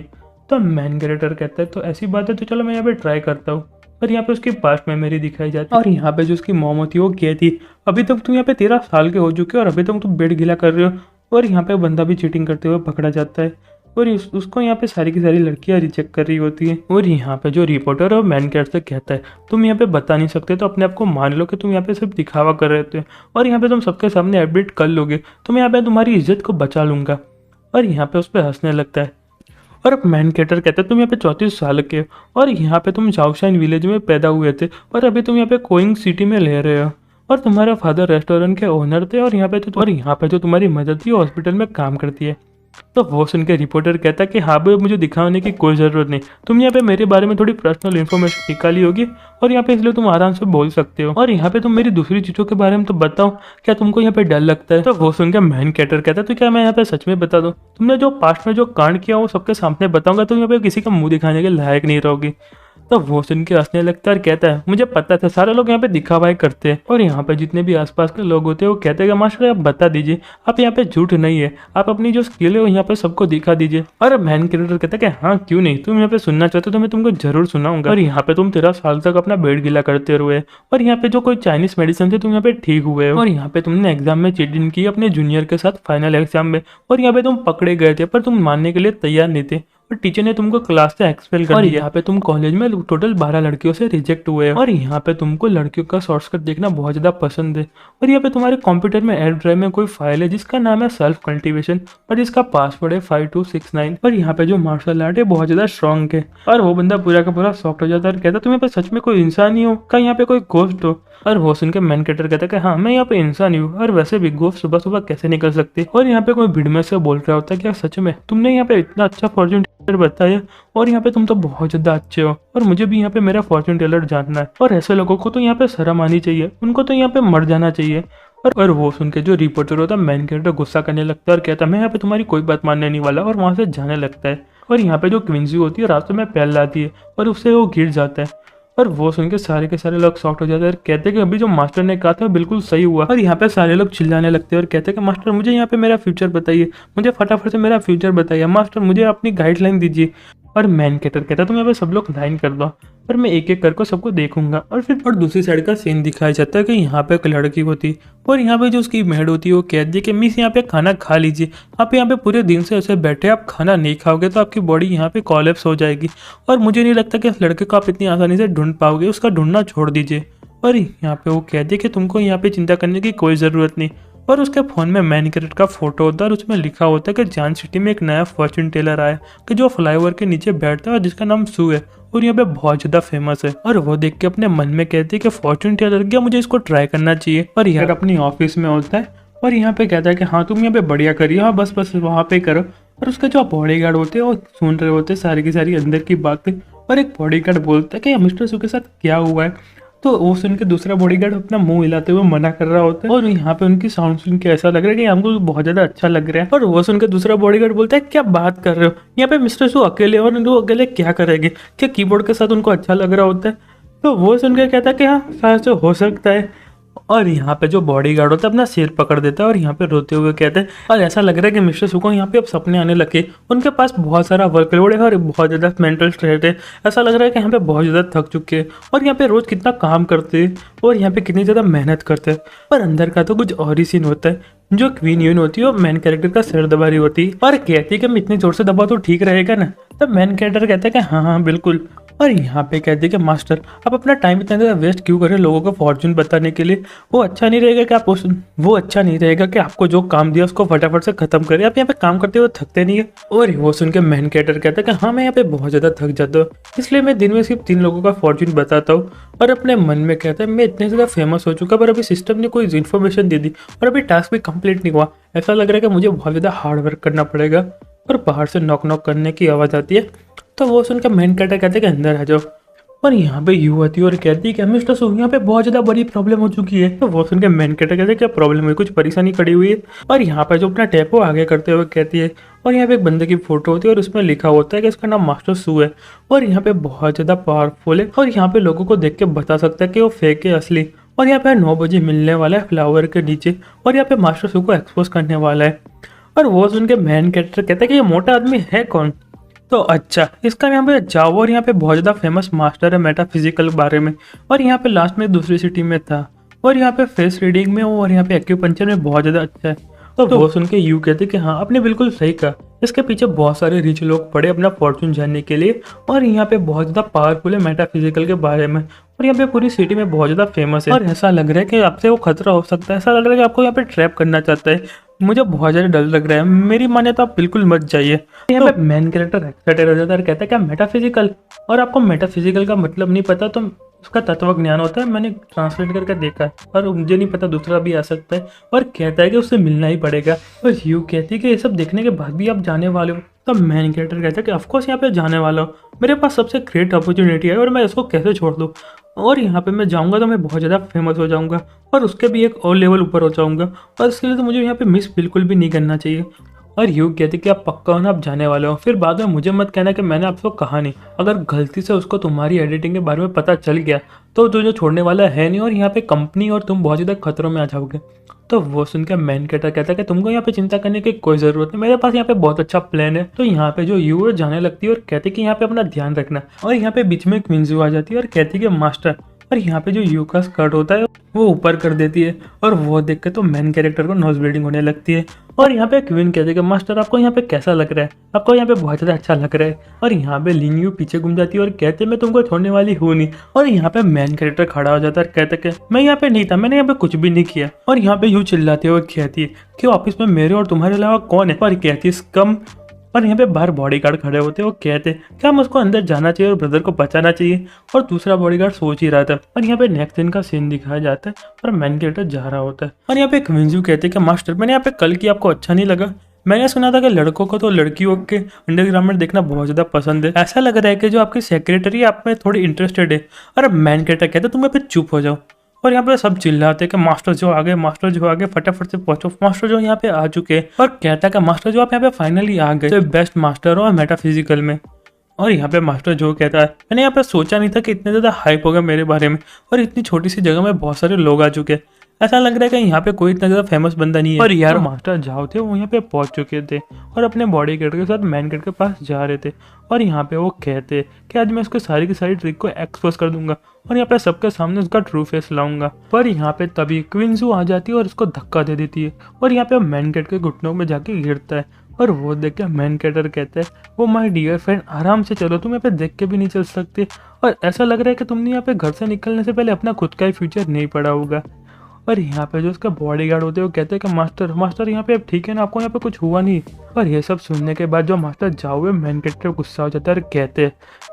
तो मैन कैरेक्टर कहता है तो ऐसी बात है तो चलो मैं यहाँ पे ट्राई करता हूँ। पर यहाँ पे उसकी पास्ट मेमोरी दिखाई जाती है और यहाँ पे जो उसकी मॉम होती है वो कहती अभी तक तुम यहाँ पे 13 साल के हो चुके हो और अभी तक तुम बेड गीला कर रहे हो। और यहाँ पे बंदा भी चीटिंग करते हुए पकड़ा जाता है और उसको यहाँ पे सारी की सारी लड़कियाँ रिजेक्ट कर रही होती है। और यहाँ पे जो रिपोर्टर और मैन कैरेक्टर कहता है तुम यहाँ पे बता नहीं सकते तो अपने आप को मान लो कि तुम यहाँ पे सिर्फ दिखावा कर रहे थे और यहाँ पे तुम सबके सामने एडमिट कर लोगे तो मैं यहाँ पे तुम्हारी इज्जत को बचा लूंगा। और यहाँ पे उस पर हंसने लगता है। और मैन कैरेक्टर कहता है तुम यहाँ पे 34 साल के हो और यहाँ पे तुम जाओशाइन विलेज में पैदा हुए थे और अभी तुम यहाँ पे कोइंग सिटी में ले रहे हो। और तुम्हारा फादर रेस्टोरेंट के ओनर थे और यहाँ पे जो तुम्हारी मदर थी हॉस्पिटल में काम करती है। तो वो सुन के रिपोर्टर कहता है कि हाँ भाई, मुझे दिखाने की कोई ज़रूरत नहीं, तुम यहाँ पे मेरे बारे में थोड़ी पर्सनल इन्फॉर्मेशन निकाली होगी और यहाँ पे इसलिए तुम आराम से बोल सकते हो, और यहाँ पे तुम मेरी दूसरी चीज़ों के बारे में तो बताओ, क्या तुमको यहाँ पे डर लगता है? तो वो सुन के मैन कैटर कहता है तो क्या मैं यहाँ पे सच में बता दूँ, तुमने जो पास्ट में जो कांड किया वो सबके सामने बताऊंगा तो यहाँ पे किसी का मुंह दिखाने के लायक नहीं रहोगी। तो वो सुन के हंसने लगता है और कहता है मुझे पता था सारे लोग यहाँ पे दिखावा करते हैं, और यहाँ पे जितने भी आसपास के लोग होते हैं वो कहते हैं कि मास्टर आप बता दीजिए, आप यहाँ पे झूठ नहीं है, आप अपनी जो स्किल है वो यहाँ पे सबको दिखा दीजिए। और मैन कैरेक्टर कहता है कि हाँ क्यों नहीं, तुम यहाँ पे सुनना चाहते हो तो मैं तुमको जरूर सुनाऊंगा। और यहाँ पे तुम 13 साल तक अपना पेट गीला करते हुए, और यहाँ पे जो कोई चाइनीज मेडिसिन थे तुम यहाँ पे ठीक हुए हो, और यहाँ पे तुमने एग्जाम में चीटिंग की अपने जूनियर के साथ फाइनल एग्जाम में, और यहाँ पे तुम पकड़े गए थे पर तुम मानने के लिए तैयार नहीं थे और टीचर ने तुमको क्लास से एक्सपेल कर दिया। यहाँ पे तुम कॉलेज में टोटल 12 लड़कियों से रिजेक्ट हुए हो, और यहाँ पे तुमको लड़कियों का शॉर्टकट देखना बहुत ज्यादा पसंद है, और यहाँ पे तुम्हारे कंप्यूटर में एयर ड्राइव में कोई फाइल है जिसका नाम है सेल्फ कल्टीवेशन और जिसका पासवर्ड है 5269, और यहाँ पे जो मार्शल आर्ट है बहुत ज्यादा स्ट्रॉन्ग है। और वो बंदा पूरा का पूरा शॉक्ट हो जाता है और कहता तुम यहाँ पे सच में कोई इंसान ही हो, क्या यहाँ पे कोई गोस्ट हो? और वो सुन के मैन कैरेक्टर कहता है कि हाँ मैं यहाँ पे इंसान ही हूँ, और वैसे भी गोस्ट सुबह सुबह कैसे निकल सकते? और यहाँ पे कोई भीड़ में से बोल रहा होता है क्या सच में तुमने यहाँ पे इतना अच्छा फॉर्चून टेलर बताया, और यहाँ पे तुम तो बहुत ज्यादा अच्छे हो, और मुझे भी यहाँ पे मेरा फॉर्चून टेलर जानना है, और ऐसे लोगों को तो यहाँ पे शर्म आनी चाहिए, उनको तो यहाँ पे मर जाना चाहिए। और वो सुन के जो रिपोर्टर होता है मैन कैरेक्टर गुस्सा करने लगता है और कहता है मैं यहाँ पे तुम्हारी कोई बात मानने नहीं वाला, और वहां से जाने लगता है। और यहाँ पे जो क्विंसी होती है रास्ते में पैर लाती है और उससे वो गिर जाता है, और वो सुन के सारे लोग शॉक्ट हो जाते हैं और कहते हैं कि अभी जो मास्टर ने कहा था वो बिल्कुल सही हुआ। और यहाँ पे सारे लोग चिल्लाने लगते हैं और कहते हैं कि मास्टर मुझे यहाँ पे मेरा फ्यूचर बताइए, मुझे फटाफट से मेरा फ्यूचर बताइए मास्टर, मुझे अपनी गाइडलाइन दीजिए। और मैन कैरेक्टर कहता है तुम यहाँ पे सब लोग लाइन कर दो और मैं एक एक करके सबको देखूंगा। और दूसरी साइड का सीन दिखाया जाता है कि यहाँ पे एक लड़की होती और यहाँ पे जो उसकी मेड होती है वो कहती है कि मिस यहाँ पे खाना खा लीजिए, आप यहाँ पे पूरे दिन से ऐसे बैठे आप खाना नहीं खाओगे तो आपकी बॉडी यहाँ पे कॉलेप्स हो जाएगी, और मुझे नहीं लगता कि इस लड़के को आप इतनी आसानी से ढूंढ पाओगे, उसका ढूंढना छोड़ दीजिए। और यहाँ पे वो कहती है कि तुमको यहाँ पे चिंता करने की कोई ज़रूरत नहीं। और उसके फ़ोन में मैन कैरेक्टर का फोटो होता है और उसमें लिखा होता है कि जान सिटी में एक नया फॉर्चून टेलर आया कि जो फ्लाईओवर के नीचे बैठता है और जिसका नाम सू है और यहाँ पे बहुत ज़्यादा फेमस है। और वो देख के अपने मन में कहती है कि फॉर्चून टेलर क्या, मुझे इसको ट्राई करना चाहिए। और यार अपनी ऑफिस में होता है और यहाँ पे कहता है कि हाँ तुम यहाँ पे बढ़िया करिए, हाँ बस बस वहाँ पे करो। और उसके जो बॉडीगार्ड होते हैं वो सुन रहे होते हैं सारी की सारी अंदर की बातें, और एक बॉडीगार्ड बोलता है कि मिस्टर सू के साथ क्या हुआ है। तो वो सुन के दूसरा बॉडीगार्ड अपना मुंह हिलाते हुए मना कर रहा होता है, और यहाँ पे उनकी साउंड सुन के ऐसा लग रहा है कि हमको बहुत ज्यादा अच्छा लग रहा है। और वो सुन के दूसरा बॉडीगार्ड बोलता है क्या बात कर रहे हो, यहाँ पे मिस्टर सू अकेले, और वो अकेले क्या करेंगे, क्या कीबोर्ड के साथ उनको अच्छा लग रहा होता है? तो वो सुन के कहता है कि हाँ शायद से हो सकता है। और यहाँ पे जो बॉडीगार्ड होता है अपना सिर पकड़ देता है और यहाँ पे रोते हुए कहते हैं, और ऐसा लग रहा है कि मिस्टर सू को यहाँ पे अब सपने आने लगे, उनके पास बहुत सारा वर्कलोड है और बहुत ज़्यादा मेंटल स्ट्रेस है, ऐसा लग रहा है कि यहाँ पे बहुत ज़्यादा थक चुके हैं और यहाँ पे रोज़ कितना काम करते हैं और यहाँ पे कितनी ज़्यादा मेहनत करते हैं। पर अंदर का तो कुछ और ही सीन होता है, जो क्वीन यून होती है वो मैन कैरेक्टर का सिर दबा रही होती है और कहती है कि मैं इतनी जोर से दबा तो ठीक रहेगा ना। तब मैन कैरेक्टर कहता है कि हाँ हाँ बिल्कुल। और यहाँ पे कहते हैं कि मास्टर आप अपना टाइम इतना ज़्यादा वेस्ट क्यों करें लोगों को फॉर्चून बताने के लिए, वो अच्छा नहीं रहेगा कि वो अच्छा नहीं रहेगा कि आपको जो काम दिया उसको फटाफट से खत्म करें, आप यहाँ पे काम करते हुए थकते नहीं है। और वो सुन के मैन कैरेक्टर कहता है कि हाँ मैं यहाँ पे बहुत ज़्यादा थक जाता हूँ, इसलिए मैं दिन में सिर्फ 3 लोगों का फॉर्चून बताता हूँ। और अपने मन में कहता है मैं इतने ज़्यादा फेमस हो चुका पर अभी सिस्टम ने कोई इन्फॉर्मेशन दे दी और अभी टास्क भी कंप्लीट नहीं हुआ, ऐसा लग रहा है कि मुझे बहुत ज़्यादा हार्ड वर्क करना पड़ेगा। और बाहर से नॉक नॉक करने की आवाज़ आती है, तो वो सुन के मैन कैरेक्टर कहते हैं कि अंदर आ जाओ। और यहाँ पे यू आती है और कहती है कि मिस्टर सू यहाँ पे बहुत ज़्यादा बड़ी प्रॉब्लम हो चुकी है। तो वो सुन के मैन कैरेक्टर कहते हैं क्या प्रॉब्लम है, कुछ परेशानी खड़ी हुई है। और यहाँ पे जो अपना टैप वो आगे करते हुए कहती है, और यहाँ पे एक बंदे की फोटो होती है और उसमें लिखा होता है कि इसका नाम मास्टर सू है और यहाँ पे बहुत ज़्यादा पावरफुल है और यहाँ पे लोगों को देख के बता सकता है कि वो फेक है असली। और यहाँ पे 9 बजे मिलने वाला है फ्लावर के नीचे और यहाँ पे मास्टर सू को एक्सपोज करने वाला है। और वो सुन के मैन कैरेक्टर कहता है कि ये मोटा आदमी है कौन? तो अच्छा इसका यहाँ पे जाओ, और यहाँ पे बहुत ज़्यादा फेमस मास्टर है मेटाफिजिकल बारे में, और यहाँ पे लास्ट में दूसरी सिटी में था, और यहाँ पे फेस रीडिंग में और यहाँ पे एक्यूपंक्चर में बहुत ज़्यादा अच्छा है। तो वो सुन के यू कहते कि हाँ आपने बिल्कुल सही कहा, इसके पीछे बहुत सारे रिच लोग पड़े अपना फॉर्चून जानने के लिए, और यहाँ पे बहुत ज़्यादा पावरफुल है मेटाफिजिकल के बारे में, और यहाँ पे पूरी सिटी में बहुत ज़्यादा फेमस है। और ऐसा लग रहा है कि आपसे वो खतरा हो सकता है, ऐसा लग रहा है कि आपको यहाँ पे ट्रैप करना चाहता है, मुझे बहुत ज़्यादा डर लग रहा है, मेरी माने तो आप बिल्कुल मत जाइए। यहाँ पे मैन कैरेक्टर एक्साइटेड हो जाता है और कहता है क्या मेटाफिजिकल, और आपको मेटाफिजिकल का मतलब नहीं पता तो उसका तत्व ज्ञान होता है, मैंने ट्रांसलेट करके देखा है और मुझे नहीं पता दूसरा भी आ सकता है। और कहता है कि उससे मिलना ही पड़ेगा। और यू कहती है कि ये सब देखने के बाद भी आप जाने वाले हो। तब मैन कैरेक्टर कहता है कि ऑफकोर्स यहाँ पे जाने वाला हूँ, मेरे पास सबसे ग्रेट अपॉर्चुनिटी है और मैं इसको कैसे छोड़ दूँ। और यहाँ पे मैं जाऊँगा तो मैं बहुत ज़्यादा फेमस हो जाऊँगा और उसके भी एक और लेवल ऊपर हो जाऊँगा, और इसके लिए तो मुझे यहाँ पे मिस बिल्कुल भी नहीं करना चाहिए। और ह्यू कहते कि आप पक्का हो ना, आप जाने वाले हो, फिर बाद में मुझे मत कहना कि मैंने आपको कहा नहीं। अगर गलती से उसको तुम्हारी एडिटिंग के बारे में पता चल गया तो तुझे छोड़ने वाला है नहीं, और यहाँ पे कंपनी और तुम बहुत ज़्यादा खतरों में आ जाओगे। तो वो सुन के मैन कैरेक्टर कहता है कि तुमको यहाँ पे चिंता करने की कोई ज़रूरत नहीं, मेरे पास यहाँ पे बहुत अच्छा प्लान है। तो यहाँ पे जो यू है जाने लगती है और कहती है कि यहाँ पे अपना ध्यान रखना। और यहाँ पे बीच में क्विंजू आ जाती है और कहती है कि मास्टर, और यहाँ पे जो यू का स्कर्ट होता है वो ऊपर कर देती है, और वो देख के तो मेन कैरेक्टर को नोज ब्लीडिंग होने लगती है। और यहाँ पे क्वीन कहती है कि मास्टर आपको यहाँ पे कैसा लग रहा है, आपको यहाँ पे बहुत ज़्यादा अच्छा लग रहा है। और यहाँ पे लिन यू पीछे घूम जाती है और कहते मैं तुमको छोड़ने वाली हूँ नहीं। और यहाँ पे मेन कैरेक्टर खड़ा हो जाता है और कहता है कि मैं यहाँ पे नहीं था, मैंने यहाँ पे कुछ भी नहीं किया। और यहाँ पे यू चिल्लाती है और कहती है कि ऑफिस में मेरे और तुम्हारे अलावा कौन है। और कहती है कम। और यहाँ पे बाहर बॉडीगार्ड खड़े होते हैं, वो कहते क्या हम उसको अंदर जाना चाहिए और ब्रदर को बचाना चाहिए। और दूसरा बॉडीगार्ड सोच ही रहा था। और यहाँ पे नेक्स्ट दिन का सीन दिखाया जाता है और मैन कैरेक्टर जा रहा होता है। और यहाँ पे क्विंजू कहते हैं कि मास्टर, मैंने यहाँ पे कल की आपको अच्छा नहीं लगा, मैंने सुना था कि लड़कों को तो लड़कियों के अंडरग्राउंड देखना बहुत ज़्यादा पसंद है, ऐसा लग रहा है कि जो आपकी सेक्रेटरी आप में थोड़ी इंटरेस्टेड है। और मैन कैरेक्टर कहते तुम यहाँ पे चुप हो जाओ। और यहाँ पे सब चिल्लाते हैं कि मास्टर जो आ गए, मास्टर जो आ गए, फटाफट से पहुंचो, मास्टर जो यहाँ पे आ चुके हैं। और कहता है कि मास्टर जो आप यहाँ पे फाइनली आ गए, तो बेस्ट मास्टर हो मेटाफिजिकल में। और यहाँ पे मास्टर जो कहता है मैंने यहाँ पे सोचा नहीं था कि इतने ज़्यादा हाइप होगा मेरे बारे में, और इतनी छोटी सी जगह में बहुत सारे लोग आ चुके हैं, ऐसा लग रहा है कि यहाँ पे कोई इतना ज़्यादा फेमस बंदा नहीं है। और यार मास्टर जाओ थे वो यहाँ पे पहुंच चुके थे और अपने बॉडी गार्ड के साथ मैन गार्ड के पास जा रहे थे। और यहाँ पे वो कहते कि आज मैं उसको सारी की सारी ट्रिक को एक्सपोज कर दूंगा और यहाँ पे सबके सामने उसका ट्रू फेस लाऊंगा। पर यहाँ पे तभी क्विंजू आ जाती है और उसको धक्का दे देती है, और यहाँ पे मैन गार्ड के घुटनों में जाके गिरता है। और वो देख के मैन कैरेक्टर कहते हैं वो माय डियर फ्रेंड, आराम से चलो, तुम यहाँ पे देख के भी नहीं चल सकते, और ऐसा लग रहा है कि तुमने यहाँ पे घर से निकलने से पहले अपना खुद का ही फ्यूचर नहीं पड़ा होगा। और यहाँ पे जो उसका बॉडीगार्ड होते हैं वो कहते हैं कि मास्टर मास्टर यहाँ पे अब ठीक है ना, आपको यहाँ पे कुछ हुआ नहीं। और ये सब सुनने के बाद जो मास्टर जाओ हुए मैन कैरेक्टर गुस्सा हो जाता है और कहते हैं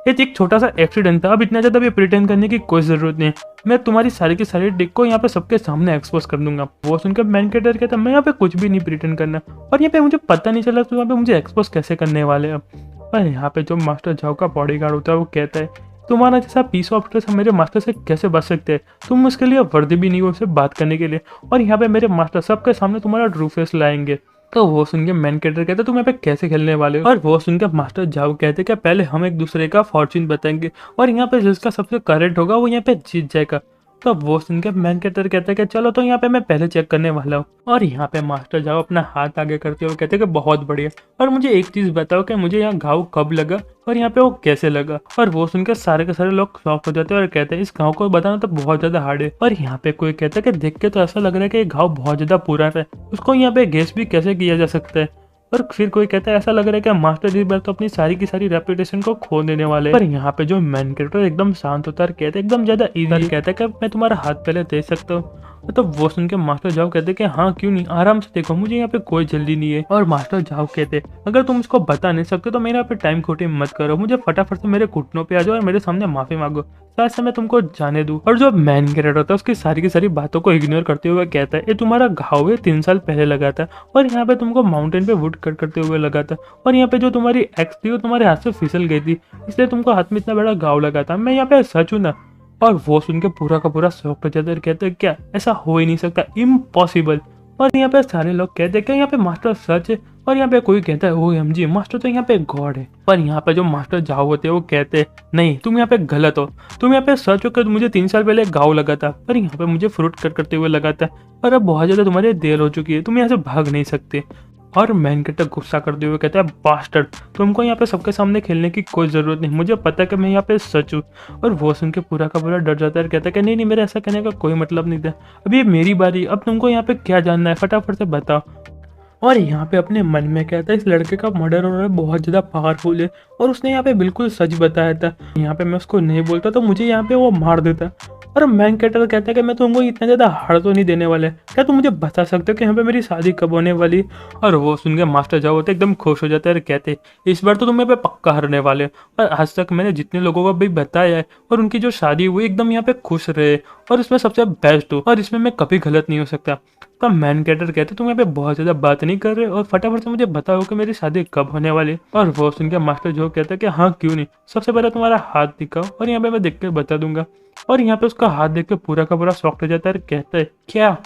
ये एक छोटा सा एक्सीडेंट था, अब इतना ज़्यादा भी प्रिटेंड करने की कोई ज़रूरत नहीं, मैं तुम्हारी सारी की सारी ट्रिक को यहाँ पे सबके सामने एक्सपोज कर दूंगा। वो सुनकर मैन कैरेक्टर कहता है मैं यहाँ पे कुछ भी नहीं प्रिटेंड करना, और यहाँ पे मुझे पता नहीं चला तो यहाँ पे मुझे एक्सपोज कैसे करने वाले हैं। और यहाँ पे जो मास्टर जाओ का बॉडीगार्ड होता है वो कहता है तुम्हारा जैसा पीस ऑफिसर हम मेरे मास्टर से कैसे बच सकते हैं, तुम उसके लिए वर्दी भी नहीं हो उससे बात करने के लिए, और यहाँ पे मेरे मास्टर सबके सामने तुम्हारा ट्रू फेस लाएंगे। तो वो सुन के मैन कैरेक्टर कहते तुम यहाँ पे कैसे खेलने वाले हो। और वो सुन के मास्टर जाओ कहते कि पहले हम एक दूसरे का फॉर्च्यून बताएंगे और यहाँ पे जिसका सबसे करेक्ट होगा वो यहाँ पे जीत जाएगा। तो वो सुन के मैन कैरेक्टर कहते हैं कि चलो तो यहाँ पे मैं पहले चेक करने वाला हूँ। और यहाँ पे मास्टर जाओ अपना हाथ आगे करते हुए कहते हैं कि बहुत बढ़िया, और मुझे एक चीज़ बताओ कि मुझे यहाँ घाव कब लगा और यहाँ पे वो कैसे लगा। और वो सुनकर सारे के सारे लोग शॉक हो जाते हैं और कहते हैं इस घाव को बताना तो बहुत ज़्यादा हार्ड है। और यहाँ पे कोई कहता है कि देख के तो ऐसा लग रहा है कि ये घाव बहुत ज़्यादा पुराना है, उसको यहाँ पे गेस भी कैसे किया जा सकता है। और फिर कोई कहता है ऐसा लग रहा है कि मास्टर इस बार तो अपनी सारी की सारी रेपुटेशन को खो देने वाले हैं। पर यहाँ पे जो मैन कैरेक्टर एकदम शांत होता है, कहते एकदम ज्यादा इजी कहता है कि मैं तुम्हारा हाथ पहले दे सकता हूँ। तो वो सुन के मास्टर जाओ कहते कि हाँ क्यों नहीं, आराम से देखो, मुझे यहाँ पे कोई जल्दी नहीं है। और मास्टर जाओ कहते अगर तुम इसको बता नहीं सकते तो मेरे यहाँ पे टाइम खोटे मत करो, मुझे फटाफट से मेरे घुटनों पे आ जाओ और मेरे सामने माफी मांगो, शायद से मैं तुमको जाने दूं। और जो मैन कैरेक्टर होता है उसकी सारी की सारी बातों को इग्नोर करते हुए कहता है ये तुम्हारा घाव है 3 साल पहले लगा था, और यहाँ पे तुमको माउंटेन पे वुड कट करते हुए लगा था, और यहाँ पे जो तुम्हारी एक्स थी वो तुम्हारे हाथ से फिसल गई थी, इसलिए तुमको हाथ में इतना बड़ा घाव लगा था, मैं यहाँ पे सच हूँ ना। और वो सुन के पूरा का पूरा शौक पे जाते कहते हैं क्या ऐसा हो ही नहीं सकता, इम्पॉसिबल। और यहाँ पे सारे लोग कहते हैं कि यहाँ पे मास्टर सच है, और यहाँ पे कोई कहता है OMG मास्टर तो यहाँ पे गॉड है। पर यहाँ पे जो मास्टर जाओ होते हैं वो कहते हैं नहीं तुम यहाँ पे गलत हो, तुम यहाँ पे सच हो कि मुझे 3 साल पहले घाव लगा था, पर यहाँ पे मुझे फ्रूट कट करते हुए लगा था, और अब बहुत ज्यादा तुम्हारी देर हो चुकी है, तुम यहाँ से भाग नहीं सकते। और मैन कैरेक्टर गुस्सा करते हुए कहता है बास्टर्ड, तुमको यहाँ पे सबके सामने खेलने की कोई ज़रूरत नहीं, मुझे पता है कि मैं यहाँ पे सच हूँ। और वो सुन के पूरा का पूरा डर जाता है और कहता है कि नहीं नहीं मेरा ऐसा कहने का कोई मतलब नहीं था, अभी ये मेरी बारी, अब तुमको यहाँ पे क्या जानना है फटाफट से बताओ। और यहाँ पे अपने मन में कहता है इस लड़के का मर्डर होना बहुत ज़्यादा पावरफुल है और उसने यहाँ पे बिल्कुल सच बताया था, यहाँ पे मैं उसको नहीं बोलता तो मुझे यहाँ पे वो मार देता। और मैन कैरेक्टर कहता है कि मैं तुमको इतना ज़्यादा हार्ड तो नहीं देने वाले, क्या तुम मुझे बता सकते हो कि यहाँ पे मेरी शादी कब होने वाली। और वो सुन के मास्टर जाओ होते एकदम खुश हो जाते हैं और कहते इस बार तो तुम यहाँ पे पक्का हारने वाले हो। और आज तक मैंने जितने लोगों को भी बताया है और उनकी जो शादी हुई एकदम यहाँ पे खुश रहे और इसमें सबसे बेस्ट हो और इसमें मैं कभी गलत नहीं हो सकता। तो मैन कैरेक्टर कहते तुम यहाँ पे बहुत ज़्यादा बात नहीं कर रहे और फटाफट से मुझे बताओ कि मेरी शादी कब होने वाली है। और वो सुन के मास्टर जो कहता है कि हाँ क्यों नहीं, सबसे पहले तुम्हारा हाथ दिखाओ और यहाँ पे मैं देख के बता दूंगा। और यहाँ पे उसका हाथ देख के पूरा का पूरा शॉक्ड हो जाता है और कहता है क्या,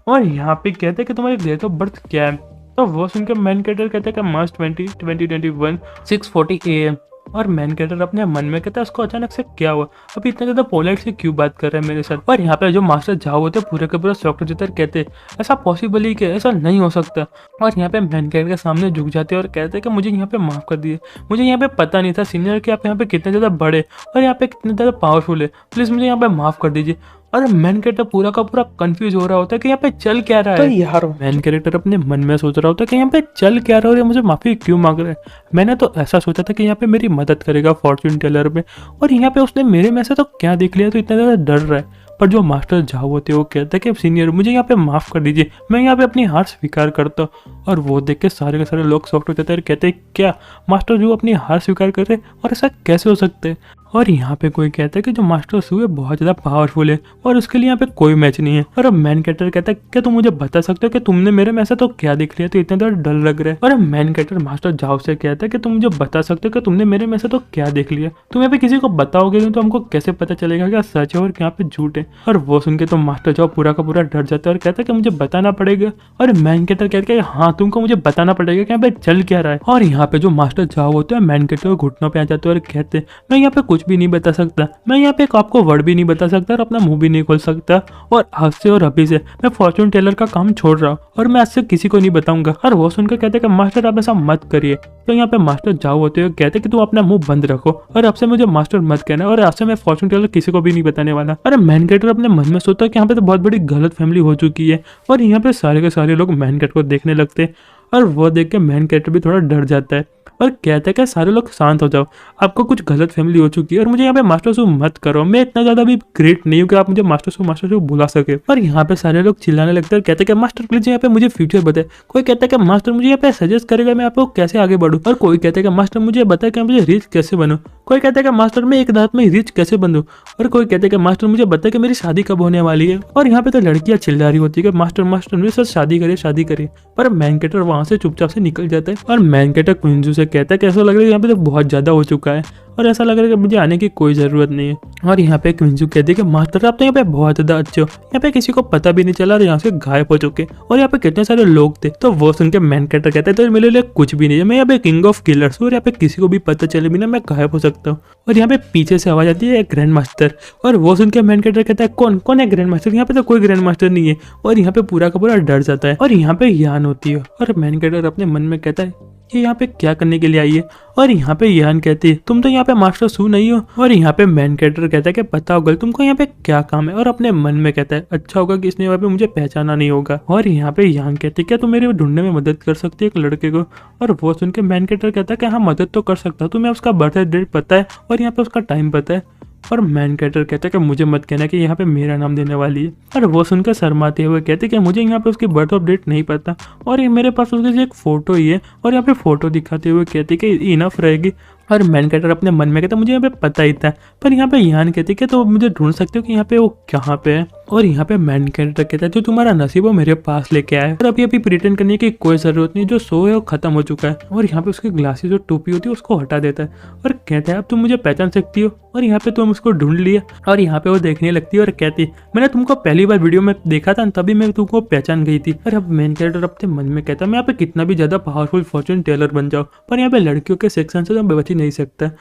और यहाँ पे कहते हैं कि तुम्हारी डेट ऑफ बर्थ क्या है। तो वो सुन के मैन कैरेक्टर कहता है कि मार्च 2021 6:40 AM। और मैन कैरेक्टर अपने मन में कहता है उसको अचानक से क्या हुआ, अभी इतना ज्यादा पोलाइट से क्यों बात कर रहे हैं मेरे साथ। और यहाँ पे जो मास्टर जाओ होते पूरे के पूरा शॉक्ड हो जाते हैं, कहते ऐसा पॉसिबल ही कि ऐसा नहीं हो सकता। और यहाँ पे मैन कैरेक्टर के सामने झुक जाते हैं और कहते हैं कि मुझे यहाँ पे माफ कर दिए, मुझे यहाँ पे पता नहीं था सीनियर कि आप यहाँ पे कितने ज्यादा बड़े और यहाँ पे कितने ज्यादा पावरफुल है, प्लीज मुझे यहाँ पे माफ कर दीजिए। और मैन कैरेक्टर पूरा का पूरा कंफ्यूज हो रहा होता है कि यहाँ पे चल क्या रहा है। तो यार मैन कैरेक्टर अपने मन में सोच रहा होता है कि यहाँ पे चल क्या रहा है और ये मुझे माफी क्यों मांग रहा है। मैंने तो ऐसा सोचा था कि यहाँ पे मेरी मदद करेगा फॉर्च्यून टेलर में, और यहाँ पे उसने मेरे में से तो क्या देख लिया तो इतना ज़्यादा डर रहा है। पर जो मास्टर जाओ होते वो कहते हैं कि सीनियर मुझे यहाँ पे माफ़ कर दीजिए, मैं यहाँ पे अपनी हार स्वीकार करता हूँ। और वो देख के सारे के सारे लोग सॉफ्ट हो जाते हैं और कहते हैं क्या मास्टर जो अपनी हार स्वीकार कर रहे और ऐसा कैसे हो सकता है। और यहाँ पे कोई कहता है कि जो मास्टर सू है बहुत ज़्यादा पावरफुल है और उसके लिए यहाँ पे कोई मैच नहीं है। और अब मैन कैरेक्टर कहता है क्या तुम मुझे बता सकते हो कि तुमने मेरे में ऐसा तो क्या देख लिया तो इतना ज़्यादा डर लग रहा है। और अब मैन कैरेक्टर मास्टर जाओ से कहता है कि तुम मुझे बता सकते हो कि तुमने मेरे में ऐसा तो क्या देख लिया, तुम यहाँ पे किसी को बताओगे नहीं तो हमको कैसे पता चलेगा क्या सच है और क्या पे झूठ है। और वो सुन के तो मास्टर जाओ पूरा का पूरा डर जाता है और कहता है कि मुझे बताना पड़ेगा। और मैन कैरेक्टर कहता है हाँ तुमको मुझे बताना पड़ेगा कि यहाँ पे चल क्या रहा है। और यहाँ पे जो मास्टर जाओ होते हैं मैन कैरेक्टर घुटनों पे आ जाते हैं और कहते हैं मैं यहाँ पे कुछ भी नहीं बता सकता, मैं यहाँ पे आपको वर्ड भी नहीं बता सकता और अपना मुंह भी नहीं खोल सकता, और आज से और अभी से मैं फॉर्च्यून टेलर का काम छोड़ रहा हूँ और मैं आज से किसी को नहीं बताऊंगा। और वो सुनकर कहते हैं कि मास्टर आप ऐसा मत करिए। तो यहाँ पे मास्टर जाओ होते हुए कहते हैं कि तुम अपना मुंह बंद रखो और आपसे मुझे मास्टर मत कहना और आपसे मैं फॉर्च्यून टेलर किसी को भी नहीं बताने वाला। अरे मैन कैरेक्टर अपने मन में सोचता है कि यहाँ पे तो बहुत बड़ी गलत फैमिली हो चुकी है। और यहाँ पे सारे के सारे लोग मैन कैरेक्टर को देखने लगते हैं और वो देख के मैन कैरेक्टर भी थोड़ा डर जाता है और कहता है कि सारे लोग शांत हो जाओ, आपको कुछ गलत फैमिली हो चुकी है और मुझे यहाँ पे मास्टर सू मत करो, मैं इतना ज्यादा भी ग्रेट नहीं हूँ कि आप मुझे मास्टर सू बुला सके। और यहाँ पे सारे लोग चिल्लाने लगते हैं और कहते हैं कि मास्टर प्लीज यहाँ पे मुझे फ्यूचर बताए। कोई कहता है कि मास्टर मुझे यहाँ पे सजेस्ट करेगा मैं आपको कैसे आगे बढ़ूँ, और कोई कहता है कि मास्टर मुझे बताए कि मुझे रिच कैसे बनूँ, कोई कहता है कि मास्टर मैं एक रात में रिच कैसे बनूँ, और कोई कहता है कि मास्टर मुझे बताए कि मेरी शादी कब होने वाली है। और यहाँ पे तो लड़कियां चिल्ला रही होती है कि मास्टर मास्टर मेरे साथ शादी करे शादी करे। पर मैन कैरेक्टर वहां से चुपचाप से निकल जाता है और मैन कैरेक्टर क्विंजू से कहता है कि ऐसा लग रहा है यहाँ पे तो बहुत ज्यादा हो चुका है और ऐसा लग रहा है कि मुझे आने की कोई ज़रूरत नहीं है। और यहाँ पे क्विंजू कहती है कि मास्टर आप तो यहाँ पे बहुत ज़्यादा अच्छे हो, यहाँ पे किसी को पता भी नहीं चला और यहाँ से गायब हो चुके और यहाँ पे कितने सारे लोग थे। तो वो सुन के मैन कैरेक्टर कहता है तो मेरे लिए कुछ भी नहीं है, मैं यहाँ पे किंग ऑफ किलर्स हूँ और यहाँ पे किसी को भी पता चले बिना मैं गायब हो सकता हूँ। और यहाँ पे पीछे से आवाज आती है ग्रैंड मास्टर, और वो सुन के मैन कैरेक्टर कहता है कौन कौन है ग्रैंड मास्टर, यहाँ पे तो कोई ग्रैंड मास्टर नहीं है। और यहाँ पे पूरा का पूरा डर जाता है और यहाँ पे यान होती है और मैन कैरेक्टर अपने मन में कहता है ये यहाँ पे क्या करने के लिए आई है। और यहाँ पे यान कहती है तुम तो यहाँ पे मास्टर सू नहीं हो। और यहाँ पे मैन कैरेक्टर कहता है कि पता होगा तुमको यहाँ पे क्या काम है, और अपने मन में कहता है अच्छा होगा कि इसने यहाँ पे मुझे पहचाना नहीं होगा। और यहाँ पे यान कहती है क्या तुम मेरे ढूंढने में मदद कर सकती है एक लड़के को। और वो सुन के मैन कैरेक्टर कहता है कि हाँ मदद तो कर सकता हूँ, तुम्हें उसका बर्थडे डेट पता है और यहाँ पे उसका टाइम पता है। और मैन कैरेक्टर कहता है कि मुझे मत कहना कि यहाँ पे मेरा नाम देने वाली है। और वो सुनकर शर्माते हुए कहते हैं कि मुझे यहाँ पे उसकी बर्थ ऑफ डेट नहीं पता और ये मेरे पास उसकी एक फोटो ही है, और यहाँ पे फोटो दिखाते हुए कहते कि इनफ रहेगी। और मैन कैरेक्टर अपने मन में कहता मुझे यहाँ पे पता ही था, पर यहाँ पे यान कहती है तो मुझे ढूंढ सकते हो कि यहाँ पे वो कहाँ पे है। और यहाँ पे मैन कैरेक्टर कहता है जो तुम्हारा नसीब वो मेरे पास लेके आया और अभी अभी प्रिटेंड करने की कोई जरूरत नहीं, जो शो है वो खत्म हो चुका है। और यहाँ पे उसकी ग्लासेस जो टोपी होती है उसको हटा देता है और कहता है अब तुम मुझे पहचान सकती हो। और यहाँ पे तुम उसको ढूंढ लिया और यहाँ पे वो देखने लगती है और कहती है मैंने तुमको पहली बार वीडियो में देखा था तभी मैं तुमको पहचान गई थी। और अब मैन कैरेक्टर अपने मन में कहता है मैं यहाँ पे कितना भी ज्यादा पावरफुल फॉर्च्यून टेलर बन जाऊँ पर यहाँ पे लड़कियों के सेक्शन से तो मैं बच ही नहीं सकता।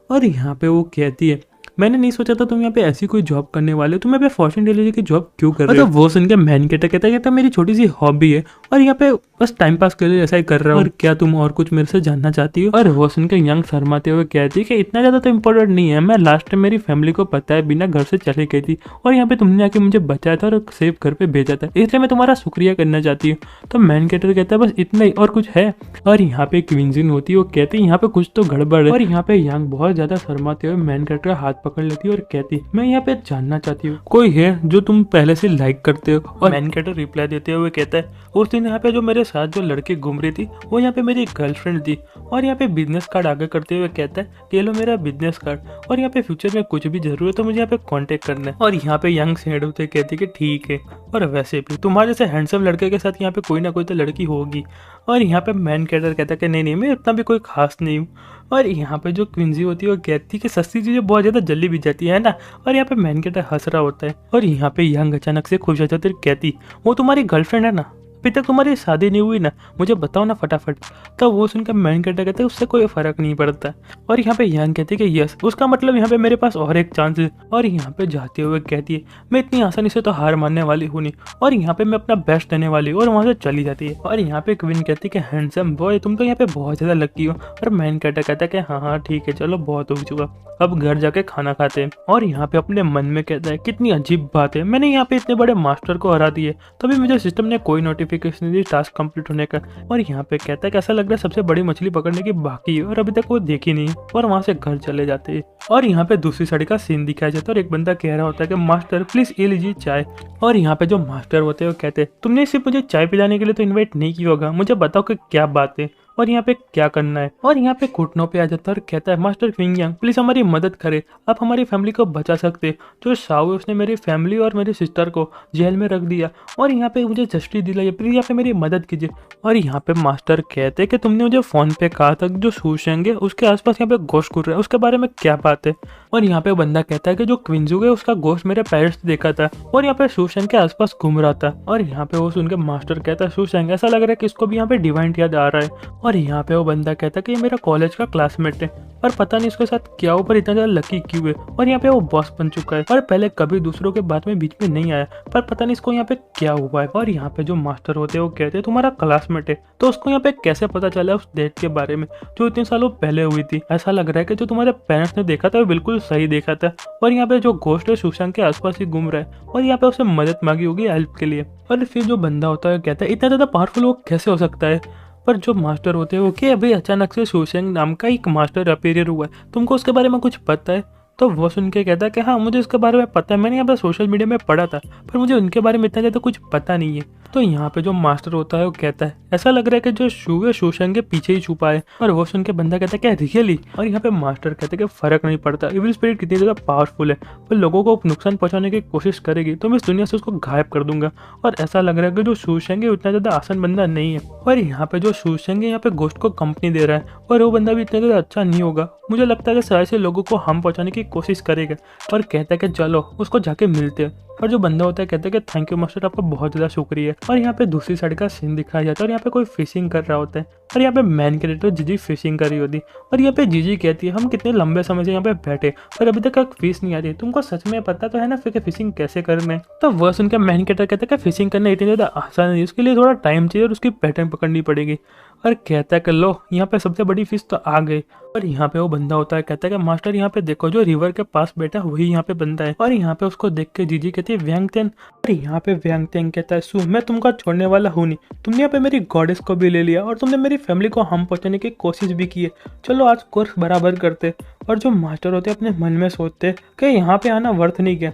और यहाँ पे वो कहती है मैंने नहीं सोचा था तुम यहाँ पे ऐसी कोई जॉब करने वाले हो, तुम यहाँ पे फॉर्च्यून टेलर की जॉब क्यों कर रहे हो। तो वो सुन के मैन कैरेक्टर कहता है कि मेरी छोटी सी हॉबी है और यहाँ पे बस टाइम पास के लिए ऐसा ही कर रहा हूँ, और क्या तुम और कुछ मेरे से जानना चाहती हो। और वो सुन के यंग शर्माते हुए कहती है कि इतना ज्यादा तो इम्पोर्टेंट नहीं है, मैं लास्ट टाइम मेरी फैमिली को पता है बिना घर से चली गई थी और यहाँ पे तुमने आके मुझे बचाया था और सेफ घर पे भेजा था, इसलिए मैं तुम्हारा शुक्रिया करना चाहती हूँ। तो मैन कैरेक्टर कहता है बस इतना ही और कुछ है। और यहाँ पे क्वींजिन होती है वो कहती है यहाँ पे कुछ तो गड़बड़ है। और यहाँ पे यंग बहुत ज्यादा शर्माते हुए मैन कैरेक्टर का हाथ पकड़ लेती है और कहती, मैं यहाँ पे जानना चाहती हूँ कोई है जो तुम पहले से लाइक करते हो। और मैन कैरेक्टर रिप्लाई देते हुए कहता है, उस दिन यहाँ पे जो मेरे साथ जो लड़की घूम रही थी वो यहाँ पे मेरी गर्लफ्रेंड थी। और यहाँ पे बिजनेस कार्ड आगे करते हुए कहता है कि ये लो मेरा बिजनेस कार्ड, और यहाँ पे फ्यूचर में कुछ भी जरूरत है तो मुझे यहाँ पे कांटेक्ट करना है। और यहाँ पे यंग सेड होते कहती है कि ठीक है, और वैसे भी तुम्हारे जैसे हैंडसम लड़के के साथ यहाँ पे कोई ना कोई तो लड़की होगी। और यहाँ पे मैन कैरेक्टर कहता है कि नहीं नहीं, मैं इतना भी कोई खास नहीं हूँ। और यहाँ पे जो क्विंजी होती है वो कहती है कि सस्ती चीज़ें बहुत ज़्यादा जल्दी बिक जाती है ना। और यहाँ पे मैन कैरेक्टर हंस रहा होता है और यहाँ पे यंग अचानक से खुश हो जाती है, कहती वो तुम्हारी गर्लफ्रेंड है ना, अभी तक तुम्हारी शादी नहीं हुई ना, मुझे बताओ ना फटाफट। तब वो सुनकर मैन कैरेक्टर कहते हैं उससे कोई फर्क नहीं पड़ता। और यहाँ पे यंग कहती है कि यस, उसका मतलब यहाँ पे मेरे पास और एक चांस है। और यहाँ पे जाते हुए कहती है मैं इतनी आसानी से तो हार मानने वाली हूँ नहीं, और यहाँ पे मैं अपना बेस्ट देने वाली हूँ। और वहाँ से चली जाती है। और यहाँ पे क्वीन कहती है कि हैंडसम बॉय, तुम तो यहाँ पे बहुत ज़्यादा लकी हो। और मैन कैरेक्टर कहता है कि हाँ हाँ ठीक है, चलो बहुत हो चुका, अब घर जाके खाना खाते हैं। और यहाँ पे अपने मन में कहता है कितनी अजीब बात है, मैंने यहाँ पे इतने बड़े मास्टर को हरा दिए, तभी मुझे सिस्टम ने कोई नोटिफिकेशन दी टास्क कंप्लीट होने का। और यहाँ पे कहता है कि ऐसा लग रहा है सबसे बड़ी मछली पकड़ने की बाकी है और अभी तक वो देखी नहीं। और वहाँ से घर चले जाते हैं। और यहाँ पे दूसरी साइड का सीन दिखाया जाता है और एक बंदा कह रहा होता है कि मास्टर प्लीज ये लीजिए चाय। और यहाँ पे जो मास्टर होते हैं वो कहते हैं तुमने सिर्फ मुझे चाय पिलाने के लिए तो इन्वाइट नहीं किया होगा, मुझे बताओ कि क्या बात है और यहाँ पे क्या करना है। और यहाँ पे घुटनों पे आ जाता है और कहता है मास्टर क्विंग प्लीज हमारी मदद करे, आप हमारी फैमिली को बचा सकते। जो शाओ है उसने मेरी फैमिली और मेरी सिस्टर को जेल में रख दिया और यहाँ पे मुझे जस्टिस दिलाई, प्लीज यहाँ पे मेरी मदद कीजिए। और यहाँ पे मास्टर कहते हैं कि तुमने मुझे फोन पे कहा था जो शूशेंग है उसके आसपास यहाँ पे गोश्त घूर रहा है, उसके बारे में क्या बात है। और यहाँ पे बंदा कहता है कि जो क्विंजू है उसका गोश्त मेरे पेरेंट्स ने देखा था और यहाँ पे शूशेंग के आसपास घूम रहा था। और यहाँ पे वो सुन के मास्टर कहता है शूशेंग ऐसा लग रहा है कि इसको भी यहाँ पे डिवाइन याद आ रहा है। और यहाँ पे वो बंदा कहता है कि ये मेरा कॉलेज का क्लासमेट है और पता नहीं इसके साथ क्या हो पर इतना ज़्यादा लकी क्यों है। और यहाँ पे वो बॉस बन चुका है और पहले कभी दूसरों के बात में बीच में नहीं आया, पर पता नहीं इसको यहाँ पे क्या हुआ है। और यहाँ पे जो मास्टर होते हैं वो कहते हैं तुम्हारा क्लासमेट है तो उसको यहाँ पे कैसे पता चला उस डेट के बारे में जो इतने सालों पहले हुई थी। ऐसा लग रहा है कि जो तुम्हारे पेरेंट्स ने देखा था वो बिल्कुल सही देखा था। और यहाँ पे जो घोस्ट है सुशांत के आसपास ही घूम रहा है और यहाँ पे उसे मदद मांगी होगी हेल्प के लिए। और फिर जो बंदा होता है कहता है इतना ज़्यादा पावरफुल वो कैसे हो सकता है। पर जो मास्टर होते हैं वो कि अभी अचानक से शूशेंग नाम का एक मास्टर अपीयर हुआ है, तुमको उसके बारे में कुछ पता है। तो वो सुन के कहता है कि हाँ मुझे इसके बारे में पता है, मैंने यहाँ पे सोशल मीडिया में पढ़ा था, पर मुझे उनके बारे में इतना ज़्यादा कुछ पता नहीं है। तो यहाँ पे जो मास्टर होता है वो कहता है ऐसा लग रहा है कि जो शू है शूशेंग के पीछे ही छुपा है। और वो सुन के बंदा कहता है क्या रियली। और यहाँ पे मास्टर कहते हैं कि फर्क नहीं पड़ता इविल स्पिरिट कितनी ज़्यादा पावरफुल है, पर लोगों को नुकसान पहुंचाने की कोशिश करेगी तो मैं इस दुनिया से उसको गायब कर दूंगा। और ऐसा लग रहा है कि जो शूशेंग है उतना ज़्यादा आसान बंदा नहीं है। और यहाँ पे जो शूशेंग है यहाँ पे गोश्त को कंपनी दे रहा है और वो बंदा भी इतना ज़्यादा अच्छा नहीं होगा, मुझे लगता है कि शायद से लोगों को हम पहुंचाने की कोशिश करेगा। और कहता है कि चलो उसको जाके मिलते हैं। और जो बंदा होता है कहता है कि थैंक यू मास्टर, आपका बहुत ज़्यादा शुक्रिया। और यहाँ पे दूसरी साइड का सीन दिखाया जाता है और यहाँ पे कोई फिशिंग कर रहा होता है और यहाँ पे मैन कैरेक्टर जीजी फिशिंग कर रही होती। और यहाँ पे जीजी कहती है हम कितने लंबे समय से यहाँ पे बैठे पर अभी तक फिश नहीं आ रही, तुमको सच में पता तो है ना फिर फिशिंग कैसे करना है। तो वह सुनकर मैन कैरेक्टर कहता है कि फिशिंग करना इतनी ज़्यादा आसान नहीं, उसके लिए थोड़ा टाइम चाहिए और उसकी पैटर्न पकड़नी पड़ेगी। और कहता है कि लो यहाँ पे सबसे बड़ी फिश तो आ गई। और यहाँ पे वो बंदा होता है कहता है कि मास्टर यहाँ पे देखो जो रिवर के पास बैठा वही यहाँ पे बंदा है। और यहाँ पे उसको देख के जीजी कहती है व्यंगतेन। और यहाँ पे व्यंगतेन कहता है सु मैं तुमको छोड़ने वाला हूँ नहीं, तुमने यहाँ पे मेरी गॉडेस को भी ले लिया और तुमने मेरी फैमिली को हम पहुँचाने की कोशिश भी की है, चलो आज कोर्स बराबर करते। और जो मास्टर होते अपने मन में सोचते कि यहाँ पे आना वर्थ नहीं गया।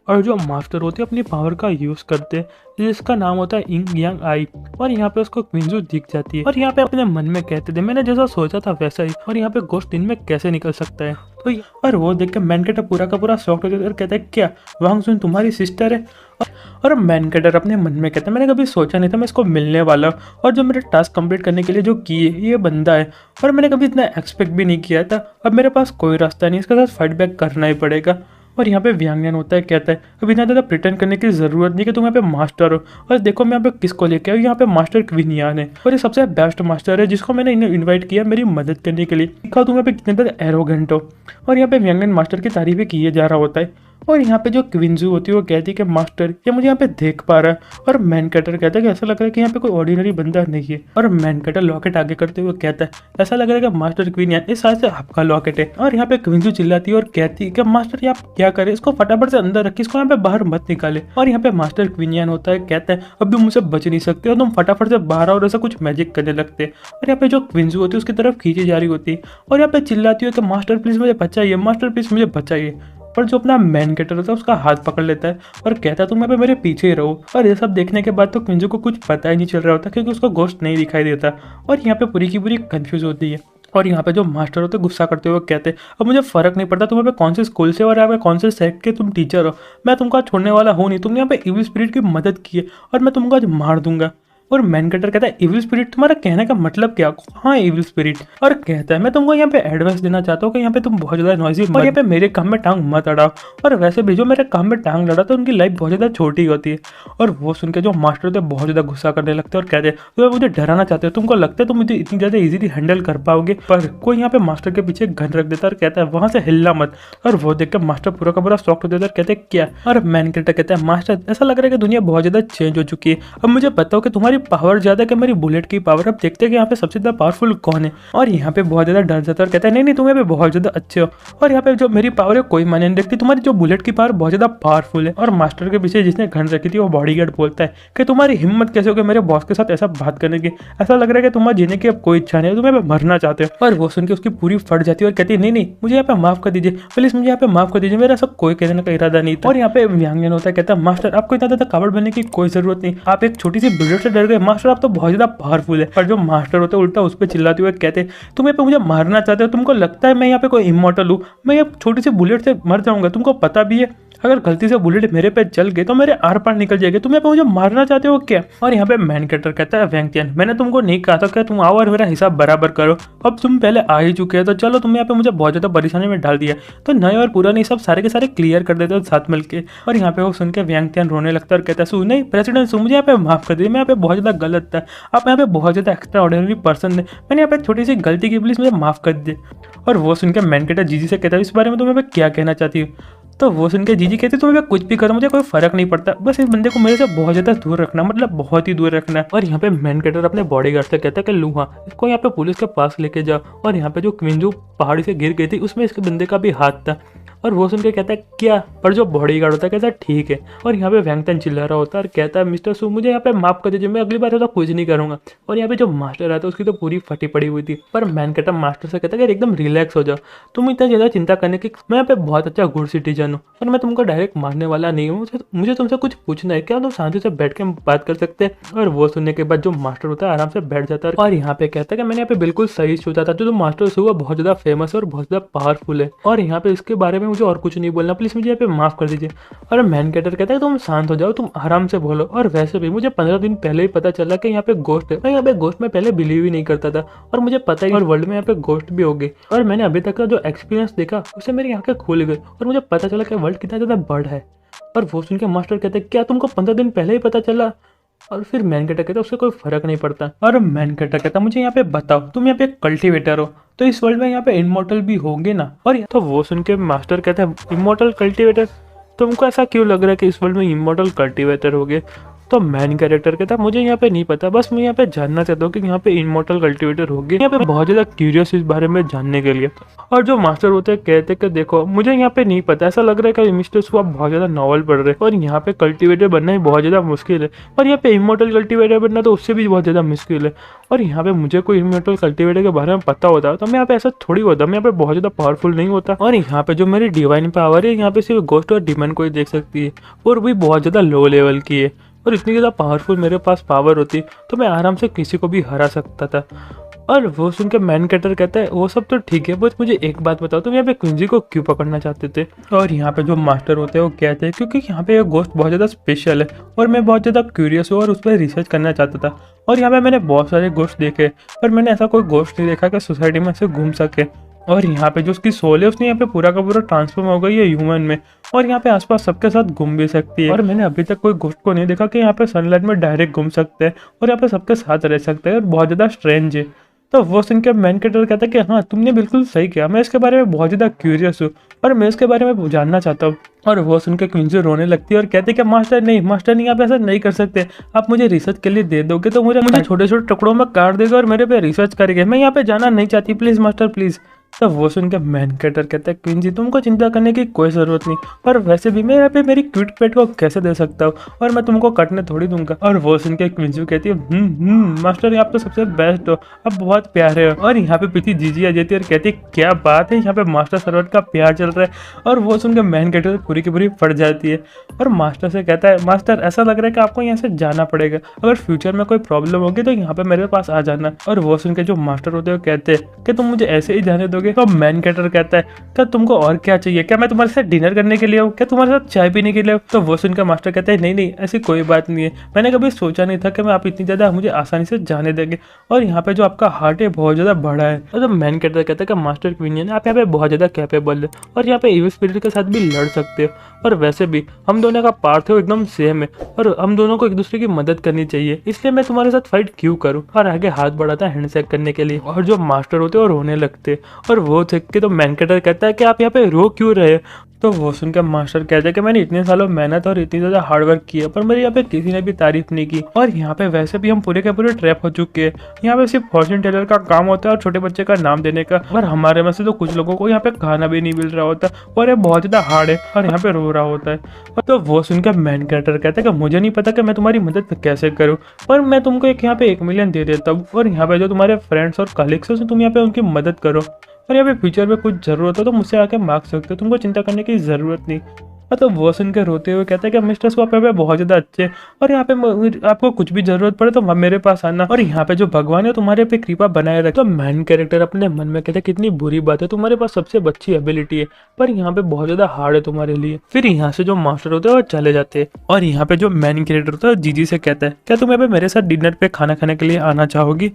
और जो मास्टर होते अपनी पावर का यूज़ करते जिसका नाम होता है इंग यांग आई। और यहाँ पे उसको क्विंजू दिख जाती है और यहाँ पे अपने मन में कहते थे मैंने जैसा सोचा था वैसा ही, और यहाँ पे गोश्त दिन में कैसे निकल सकता है। तो और वो देख के मैन कैरेक्टर पूरा का पूरा शॉक हो जाता है और कहता है क्या वांग सुन तुम्हारी सिस्टर है। और मैन कैरेक्टर अपने मन में कहता है मैंने कभी सोचा नहीं था मैं इसको मिलने वाला, और जो मेरे टास्क कंप्लीट करने के लिए जो किए ये बंदा है और मैंने कभी इतना एक्सपेक्ट भी नहीं किया था। अब मेरे पास कोई रास्ता नहीं, इसके साथ फाइट बैक करना ही पड़ेगा। और यहाँ पे व्यंग्यान होता है कहता है अब इतना ज़्यादा प्रिटेंड करने की ज़रूरत नहीं कि तुम यहाँ पे मास्टर हो, और देखो मैं यहाँ पे किसको लेके आया, यहाँ पे मास्टर क्विनियान है और ये सबसे बेस्ट मास्टर है जिसको मैंने इन्हें इन्वाइट किया मेरी मदद करने के लिए। दिखा तुम यहाँ पे कितने ज़्यादा एरोगेंट हो। और यहाँ पे व्यंग्यान मास्टर की तारीफ भी किए जा रहा होता है। और यहाँ पे जो क्विंजू होती है वो कहती है कि मास्टर ये मुझे यहाँ पे देख पा रहा है। और मैन कैरेक्टर कहता है कि ऐसा लग रहा है कि यहाँ पे कोई ऑर्डिनरी बंदा नहीं है। और मैन कैरेक्टर लॉकेट आगे करते हुए कहता है ऐसा लग रहा है कि मास्टर क्विनियान इस साल से आपका लॉकेट है। और यहाँ पे क्विंजू चिल्लाती है और कहती है कि मास्टर ये आप क्या करें, इसको फटाफट से अंदर रखिए, इसको यहाँ पे बाहर मत निकाले। और यहाँ पे मास्टर क्विनियान होता है कहता है अब तुम मुझसे बच नहीं सकते और तुम फटाफट से बाहर और ऐसा कुछ मैजिक करने लगते। और यहाँ पे जो क्विंजू होती है उसकी तरफ खींची जा रही होती है और यहाँ पे चिल्लाती है कि मास्टर प्लीज मुझे बचाइए, मास्टर प्लीज मुझे बचाइए। पर जो अपना मेन कैरेक्टर होता है उसका हाथ पकड़ लेता है और कहता है तुम यहाँ पे मेरे पीछे ही रहो। और ये सब देखने के बाद तो क्विंजो को कुछ पता ही नहीं चल रहा होता क्योंकि उसको घोस्ट नहीं दिखाई देता और यहाँ पे पूरी की पूरी कंफ्यूज होती है। और यहाँ पे जो मास्टर होते गुस्सा करते हुए कहते अब मुझे फर्क नहीं पड़ता तुम्हें पे कौन से स्कूल से और यहाँ पे कौन से सेक्ट के तुम टीचर हो, मैं तुमको छोड़ने वाला हूँ नहीं। तुमने यहाँ पे इविल स्पिरिट की मदद की है और मैं तुमको आज मार दूंगा। और मैन कैरेक्टर कहता है इविल स्पिरिट, तुम्हारा कहने का मतलब क्या? हाँ इविल स्पिरिट। और कहता है मैं तुमको यहाँ पे एडवाइस देना चाहता हूँ कि यहाँ पे तुम बहुत ज़्यादा नॉइजी और यहाँ पे मेरे काम में टांग मत अड़ाओ। और वैसे भी जो मेरे काम में टांग लड़ा तो उनकी लाइफ बहुत ज़्यादा छोटी होती है। और वो सुन के जो मास्टर होते बहुत ज़्यादा गुस्सा करने लगते हैं और कहते हैं तो मुझे डराना चाहते हो, तुमको लगता है तुम मुझे इतनी ज़्यादा इजीली हैंडल कर पाओगे? पर कोई यहाँ पे मास्टर के पीछे गन रख देता है और कहता है वहाँ से हिलना मत। और वो देख कर मास्टर पूरा का पूरा शॉक हो देता है और कहते हैं क्या? और मैन कैरेक्टर कहता है मास्टर ऐसा लग रहा है कि दुनिया बहुत ज़्यादा चेंज हो चुकी है, अब मुझे पता हो कि तुम्हारी पावर ज़्यादा कि मेरी बुलेट की पावर। अब देखते हैं कि यहाँ पे सबसे ज्यादा पावरफुल कौन है। और यहाँ पे बहुत ज्यादा डर जाता है और कहता है नहीं नहीं तुम यहाँ पे बहुत ज्यादा अच्छे हो और यहाँ पे जो मेरी पावर है कोई मायने नहीं रखती, तुम्हारी जो बुलेट की पावर बहुत ज्यादा पावरफुल है। और मास्टर के पीछे जिसने गन रखी थी वो बॉडीगार्ड बोलता है कि तुम्हारी हिम्मत कैसे हो कि मेरे बॉस के साथ ऐसा बात करने की, ऐसा लग रहा है कि तुम्हारा जीने की अब कोई इच्छा नहीं है, तुम यहाँ पे मरना चाहते हो। और वो सुन के उसकी पूरी फट जाती है और कहती है नहीं नहीं मुझे यहाँ पे माफ कर दीजिए प्लीज, मुझे यहाँ पे माफ कर दीजिए, मेरा सब कोई कहने का इरादा नहीं था। और यहाँ पे व्यांगन होता है कहता है मास्टर आपको इतना ज्यादा कावड़ बनने की कोई जरूरत नहीं, आप एक छोटी सी बुलेट से डर गए, मास्टर आप तो बहुत ज्यादा पावरफुल है। पर जो मास्टर होते हैं उल्टा उस पर चिल्लाते हुए कहते तुम यहाँ पे मुझे मारना चाहते हो, तुमको लगता है मैं यहाँ पे कोई इमॉर्टल हूँ, मैं ये छोटी सी बुलेट से मर जाऊंगा, तुमको पता भी है अगर गलती से बुलेट मेरे पे चल गई तो मेरे आर पार निकल जाएगी, तुम यहाँ पे मुझे मारना चाहते हो क्या? और यहाँ पे मैन कैरेक्टर कहता है वैंगतियन मैंने तुमको नहीं कहा था कि तुम आओ और मेरा हिसाब बराबर करो, अब तुम पहले आ ही चुके हैं तो चलो तुम यहाँ पे मुझे बहुत ज्यादा परेशानी में डाल दिया, तो नए और पुराने सब सारे के सारे क्लियर कर देते हो साथ मिलकर। और यहाँ पे वो सुन के वैंगतियन रोने लगता है और कहता है सु नहीं प्रेसिडेंट सु मुझे यहाँ पे माफ कर दीजिए, मैं यहाँ पे बहुत ज्यादा गलत था, आप यहाँ पे बहुत ज्यादा एक्स्ट्रा ऑर्डिनरी पर्सन है, मैंने यहाँ पे छोटी सी गलती की, प्लीज मुझे माफ कर दीजिए। और वो सुन के मैन कैरेक्टर जीजी से कहता है इस बारे में तुम यहाँ पे क्या कहना चाहती हो? तो वो सुन के जीजी कहते तुम मैं कुछ भी करो मुझे कोई फर्क नहीं पड़ता, बस इस बंदे को मेरे से बहुत ज़्यादा दूर रखना, मतलब बहुत ही दूर रखना। और यहाँ पे मैन कैरेक्टर अपने बॉडीगार्ड से कहता है कि लूहा इसको यहाँ पे पुलिस के पास लेके जाओ। और यहाँ पे जो क्विंजो पहाड़ी से गिर गई थी उसमें इसके बंदे का भी हाथ था। और वो सुन के कहता है क्या? पर जो बॉडीगार्ड होता है कहता है ठीक है। और यहाँ पे वैंगतियन चिल्ला रहा होता है और कहता है मिस्टर सु मुझे यहाँ पे माफ कर दीजिए, मैं अगली बार ऐसा कुछ नहीं करूँगा। और यहाँ पे जो मास्टर आता है उसकी तो पूरी फटी पड़ी हुई थी, पर मैन कैरेक्टर मास्टर से कहता है कि एकदम रिलैक्स हो जाओ, तुम इतना ज़्यादा चिंता करने की, मैं यहाँ पे बहुत अच्छा गुड सिटीजन हूँ और मैं तुमको डायरेक्ट मारने वाला नहीं हूँ, मुझे तुमसे कुछ पूछना है, क्या तुम शांति से बैठ के बात कर सकते हैं? और वो सुनने के बाद जो मास्टर होता है आराम से बैठ जाता है और यहाँ पे कहता है कि मैंने यहाँ पे बिल्कुल सही सोचा था, जो मास्टर सु वो बहुत ज़्यादा फेमस है और बहुत ज़्यादा पावरफुल है और यहाँ पे इसके बारे में मुझे और कुछ नहीं बोलना, प्लीज मुझे यहाँ पे माफ कर दीजिए। और मैन कैरेक्टर कहता है तुम शांत हो जाओ, तुम आराम से बोलो, और वैसे भी मुझे 15 दिन पहले ही पता चला कि यहाँ पे गोस्ट है, मैं यहाँ पे गोस्ट में पहले बिलीव ही नहीं करता था और मुझे पता ही और वर्ल्ड में यहाँ पे गोस्ट भी हो गई और मैंने अभी तक का जो एक्सपीरियंस देखा उससे मेरी आंखें खुल गई और मुझे पता चला कि वर्ल्ड कितना ज़्यादा बड़ा है। और वो सुन के मास्टर कहते हैं क्या तुमको 15 दिन पहले ही पता चला? और फिर मैन कैरेक्टर कहता है उससे कोई फर्क नहीं पड़ता। और मैन कैरेक्टर कहता मुझे यहाँ पे बताओ तुम यहाँ पे कल्टीवेटर हो तो इस वर्ल्ड में यहाँ पे इमॉर्टल भी होंगे ना? और तो वो सुन के मास्टर कहता है इमॉर्टल कल्टीवेटर, तुमको ऐसा क्यों लग रहा है कि इस वर्ल्ड में इमॉर्टल कल्टीवेटर होंगे? तो मैन कैरेक्टर कहता मुझे यहाँ पे नहीं पता, बस मैं यहाँ पे जानना चाहता हूँ कि यहाँ पे इमॉर्टल कल्टीवेटर होगी, यहाँ पे बहुत ज़्यादा क्यूरियस इस बारे में जानने के लिए। और जो मास्टर होते हैं कहते कि देखो मुझे यहाँ पे नहीं पता, ऐसा लग रहा है कि मिस्टर सु आप बहुत ज़्यादा नॉवल पढ़ रहे हैं और यहाँ पे कल्टीवेटर बनना ही बहुत ज़्यादा मुश्किल है और यहाँ पे इमॉर्टल कल्टीवेटर बनना तो उससे भी बहुत ज़्यादा मुश्किल है। और यहाँ पे मुझे कोई इमॉर्टल कल्टीवेटर के बारे में पता होता तो मैं यहाँ पे ऐसा थोड़ी होता, मैं यहाँ पे बहुत ज़्यादा पावरफुल नहीं होता। और यहाँ पे जो मेरी डिवाइन पावर है यहाँ पे सिर्फ गोस्ट और डिमन को ही देख सकती है और भी बहुत ज़्यादा लो लेवल की है और इतनी ज़्यादा पावरफुल मेरे पास पावर होती तो मैं आराम से किसी को भी हरा सकता था। और वो सुन के मैन कैरेक्टर कहता है वो सब तो ठीक है, बस मुझे एक बात बताओ तुम यहाँ पे क्विंजी को क्यों पकड़ना चाहते थे? और यहाँ पे जो मास्टर होते हैं वो कहते हैं क्योंकि यहाँ पे ये गोस्ट बहुत ज़्यादा स्पेशल है और मैं बहुत ज़्यादा क्यूरियस हूँ और उस पर रिसर्च करना चाहता था और यहाँ पे मैंने बहुत सारे गोस्ट देखे पर मैंने ऐसा कोई गोस्ट नहीं देखा कि सोसाइटी में से घूम सके। और यहाँ पे जो उसकी सोल है उसने यहाँ पे पूरा का पूरा ट्रांसफॉर्म हो गई है ह्यूमन में और यहाँ पे आसपास सबके साथ घूम भी सकती है। और मैंने अभी तक कोई गोस्ट को नहीं देखा कि यहाँ पे सनलाइट में डायरेक्ट घूम सकते हैं और यहाँ पे सबके साथ रह सकते हैं और बहुत ज़्यादा स्ट्रेंज है। तो वो सुन के मैन कैरेक्टर कहता है कि हाँ तुमने बिल्कुल सही किया, मैं इसके बारे में बहुत ज़्यादा क्यूरियस हूँ और मैं इसके बारे में जानना चाहता हूँ। और वो सुन के क्विंजी रोने लगती है और कहते कि मास्टर नहीं आप ऐसा नहीं कर सकते, आप मुझे रिसर्च के लिए दे दोगे तो मुझे छोटे छोटे टुकड़ों में काट देगा और मेरे पे रिसर्च करेंगे, मैं यहाँ पे जाना नहीं चाहती, प्लीज़ मास्टर प्लीज़। तो वो सुन के मैन कैरेक्टर कहता है क्वीन जी तुमको चिंता करने की कोई ज़रूरत नहीं, और वैसे भी मैं यहाँ पे मेरी क्यूट पेट को कैसे दे सकता हूँ, और मैं तुमको कटने थोड़ी दूंगा। और वो सुन के क्वीन जी कहती है मास्टर आप तो सबसे बेस्ट हो, अब बहुत प्यारे हो। और यहाँ पे पीछे जीजी आ जाती है और कहती है क्या बात है, यहाँ पे मास्टर सर्वर का प्यार चल रहा है। और वो सुन के मैन कैरेक्टर पूरी की पूरी फट जाती है और मास्टर से कहता है मास्टर ऐसा लग रहा है कि आपको यहाँ से जाना पड़ेगा, अगर फ्यूचर में कोई प्रॉब्लम होगी तो यहाँ पे मेरे पास आ जाना। और वो सुन के जो मास्टर होते हैं वो कहते हैं कि तुम मुझे ऐसे ही जाने दोगे। तो मैन कैरेक्टर कहता है क्या तुमको और क्या चाहिए, क्या मैं तुम्हारे साथ डिनर करने के लिए हूँ, क्या तुम्हारे साथ चाय पीने के लिए हूँ? तो वो सुनकर मास्टर कहते हैं नहीं नहीं ऐसी कोई बात नहीं है, मैंने कभी सोचा नहीं था कि मैं आप इतनी ज़्यादा मुझे आसानी से जाने देंगे, और यहाँ पे जो आपका हार्ट है बहुत ज़्यादा बड़ा है। और जब मैन कैरेक्टर कहता है कि मास्टर क्वीनियन आप यहाँ पे बहुत ज़्यादा कैपेबल है और यहाँ पे इविल स्पिरिट के साथ भी लड़ सकते हो, और वैसे भी हम दोनों का पार्थ है एकदम सेम है और हम दोनों को एक दूसरे की मदद करनी चाहिए, इसलिए मैं तुम्हारे साथ फाइट क्यों करूँ। और आगे हाथ बढ़ाता है हैंडशेक करने के लिए, और जो मास्टर होते हैं वो रोने लगते और वो देख के तो मैन कैरेक्टर कहता है कि आप यहाँ पे रो क्यों रहे। तो वो सुनकर मास्टर कहते हैं कि मैंने इतने सालों मेहनत और इतनी ज़्यादा हार्डवर्क किया पर मेरे यहाँ पे किसी ने भी तारीफ नहीं की, और यहाँ पे वैसे भी हम पूरे के पूरे ट्रैप हो चुके हैं। यहाँ पे सिर्फ फॉर्चून टेलर का काम होता है और छोटे बच्चे का नाम देने का, और हमारे में से तो कुछ लोगों को यहाँ पे खाना भी नहीं मिल रहा होता और ये बहुत ज़्यादा हार्ड है और यहाँ पे रो रहा होता है। और तो वो सुनकर मैन कैरेक्टर कहते हैं कि मुझे नहीं पता कि मैं तुम्हारी मदद कैसे करूँ, पर मैं तुमको एक यहाँ पे 1 मिलियन दे देता हूँ, और यहाँ पे जो तुम्हारे फ्रेंड्स और कलीग्स हैं तुम यहाँ पे उनकी मदद करो, और यहाँ पे फ्यूचर में कुछ ज़रूरत हो तो मुझसे आके मांग सकते हो, तुमको चिंता करने की ज़रूरत नहीं। तो वो सुन के रोते हुए कहता है कि मिस्टर स्वाप यहाँ पे बहुत ज़्यादा अच्छे, और यहाँ पे आपको कुछ भी ज़रूरत पड़े तो मेरे पास आना, और यहाँ पे जो भगवान है तुम्हारे पे कृपा बनाए रखे। तो मैन कैरेक्टर अपने मन में कहता है कितनी बुरी बात है, तुम्हारे पास सबसे अच्छी एबिलिटी है पर यहाँ पे बहुत ज़्यादा हार्ड है तुम्हारे लिए। फिर यहाँ से जो मास्टर होते हैं वो चले जाते हैं, और यहाँ पे जो मैन कैरेक्टर होता है जीजी से कहता है क्या तुम यहाँ पे मेरे साथ डिनर पे खाना खाने के लिए आना चाहोगी।